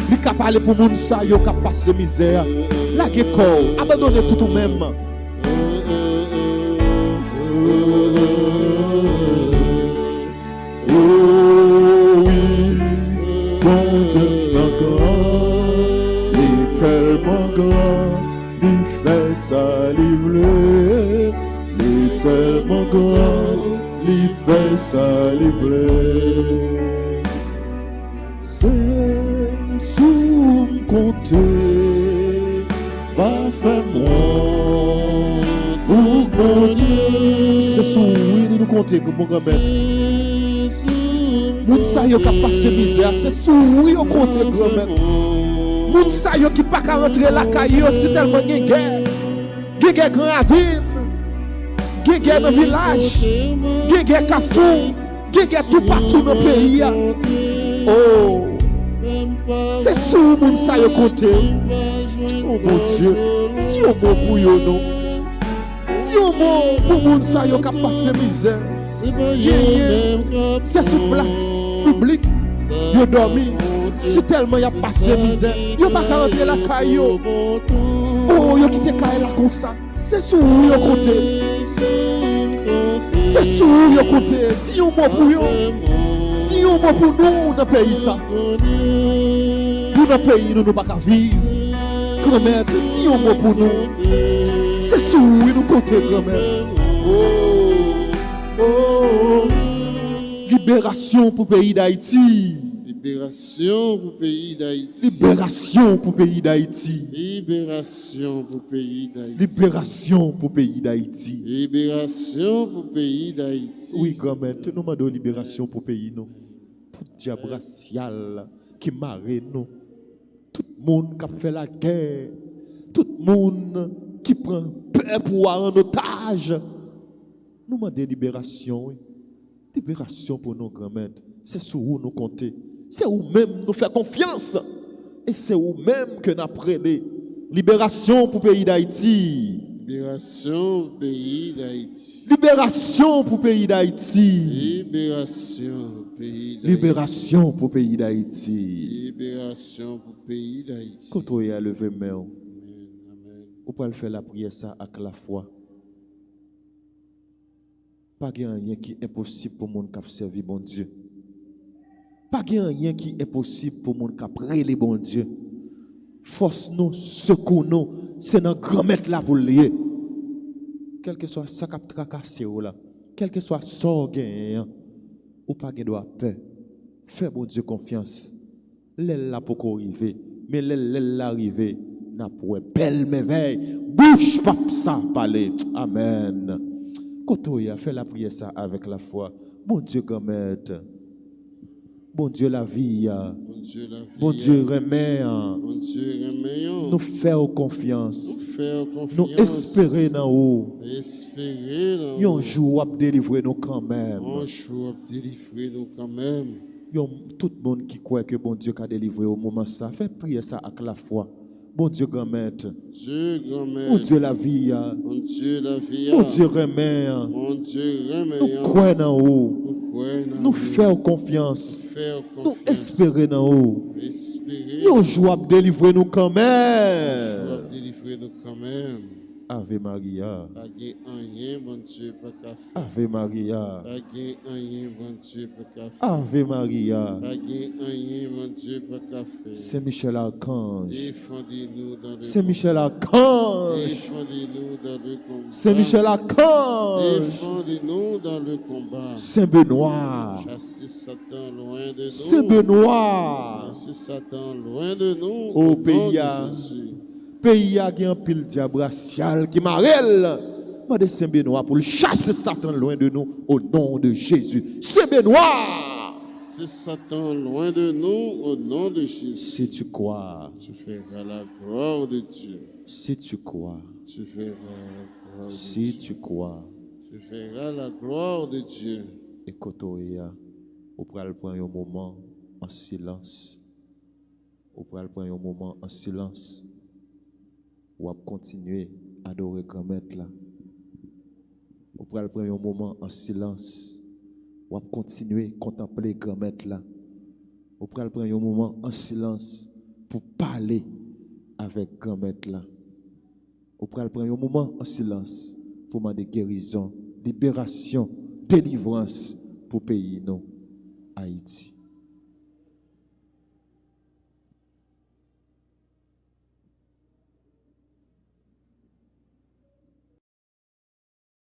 il a parlé pour moun sa yo qui a passé misère. La guécor, abandonnez tout même. Oh oui, bon Dieu encore, il est tellement grand, il fait ça livrer. Il est tellement grand, il fait ça livrer. C'est sous compter, pas fait moi. Oh bon Dieu, c'est sous oui nous compter que mon grand-mère. Moun sa yo qui a passé misère, c'est sous oui au compter grand-mère. Moun sa yo qui pas qu'à rentrer la caillou, c'est tellement guerre. Guerre grand ravine. Guerre dans le village, guerre Carrefour, guerre tout partout dans le pays. Oh, c'est sous le monde ça y compté. Oh mon Dieu, si on mot pour yo non, si on mot pour monde ça y a passé misère. C'est sous place publique, yo dormi. Si tellement y a passé misère, yo pas qu'à rentrer la caillou. Oh, yo quitté caille là comme ça. C'est sous yo compté. C'est sous yo compté. Si on mot pour yo, si on mot pour nous dans pays ça. Nous dans pays nous pas qu'à vivre. Grand-mère, si on mot pour nous, c'est sous nous compté grand-mère. Oh, libération pour le pays d'Haïti. Libération pour le pays d'Haïti. Libération pour le pays d'Haïti. Libération pour le pays d'Haïti. Libération pour le pays d'Haïti. Libération pour le pays d'Haïti. Oui, grand-mère, nous demandons libération pour le pays, nous. Tout diable racial qui marre nous. Tout le monde qui a fait la guerre. Tout le monde qui prend peur pour en otage. Nous demandons libération, oui. Libération pour nos grand-mères. C'est sur où nous compter. C'est où même nous faire confiance. Et c'est où même que nous apprenons. Libération pour le pays d'Haïti. Libération pour le pays d'Haïti. Libération pour le pays d'Haïti. Libération pour le pays d'Haïti. Libération pour le pays d'Haïti. Libération pour le pays d'Haïti. Quand on a levé main, Amen. on peut faire la prière ça avec la foi. Pas rien qui est impossible pour monde qui a servi bon Dieu. Pas rien qui est impossible pour monde qui a prié bon Dieu. Force nous, secours nous, c'est notre grand maître là pour lier. Quel que soit ça qui a tracassé là, quel que soit ça gagnant, ou pas de peur. Fais bon Dieu confiance. L'aile là pour arriver, mais l'aile là arriver, n'a pour belle merveille. Bouche pas ça parler. Amen. Quand on a fait la prière ça avec la foi, bon Dieu grand-mère, bon Dieu la vie, Bon Dieu la vie. bon Dieu remet, Bon Dieu remet. nous faire confiance, Faire confiance. nous espérer dans haut, Espérer dans un jour à délivrer nous quand même. un jour à délivrer nous quand même. Tout le monde qui croit que bon Dieu a délivré au moment ça, fait prier ça avec la foi. Bon Dieu grand-mère, Dieu grand-mère. bon Dieu la vie, Bon Dieu la vie. bon Dieu remet, Bon Dieu remet. nous croyons dans haut, Nous croyons dans nous lui. faire confiance, Faire nous confiance. espérer dans haut. Espérer. Un jour à délivrer nous quand Un jour même. à délivrer nous quand même. Ave Maria, Pas de rien, bon Dieu, pas qu'à faire. Ave Maria, Pas de rien, bon Dieu, pas qu'à faire. Ave Maria. Pas de rien, bon Dieu, pas qu'à faire. Saint Michel Archange, Défendez-nous dans le Saint Michel Archange, Défendez-nous dans le combat. Saint Michel Archange, Défendez-nous dans le combat. Saint Benoît, Chassez Satan loin de nous. Saint Benoît. Chassez Satan loin de nous. Au nom pays, de Jésus. pays a un pile diable racial qui m'arrête. Mande Saint Benoît pour chasser Satan loin de nous au nom de Jésus. Saint Benoît, C'est Satan loin de nous au nom de Jésus. si tu crois, Tu feras la gloire de Dieu. si tu crois, Tu feras la gloire de si Dieu. tu crois. Tu feras la gloire de Dieu. Et quand on prend un moment en silence. On prend un moment en silence. On va continuer à adorer grand-mère là. On prend un moment en silence. On va continuer à contempler grand-mère là. On prend un moment en silence pour parler avec grand-mère là. On prend un moment en silence pour demander guérison, libération, délivrance pour le pays, non, Haïti.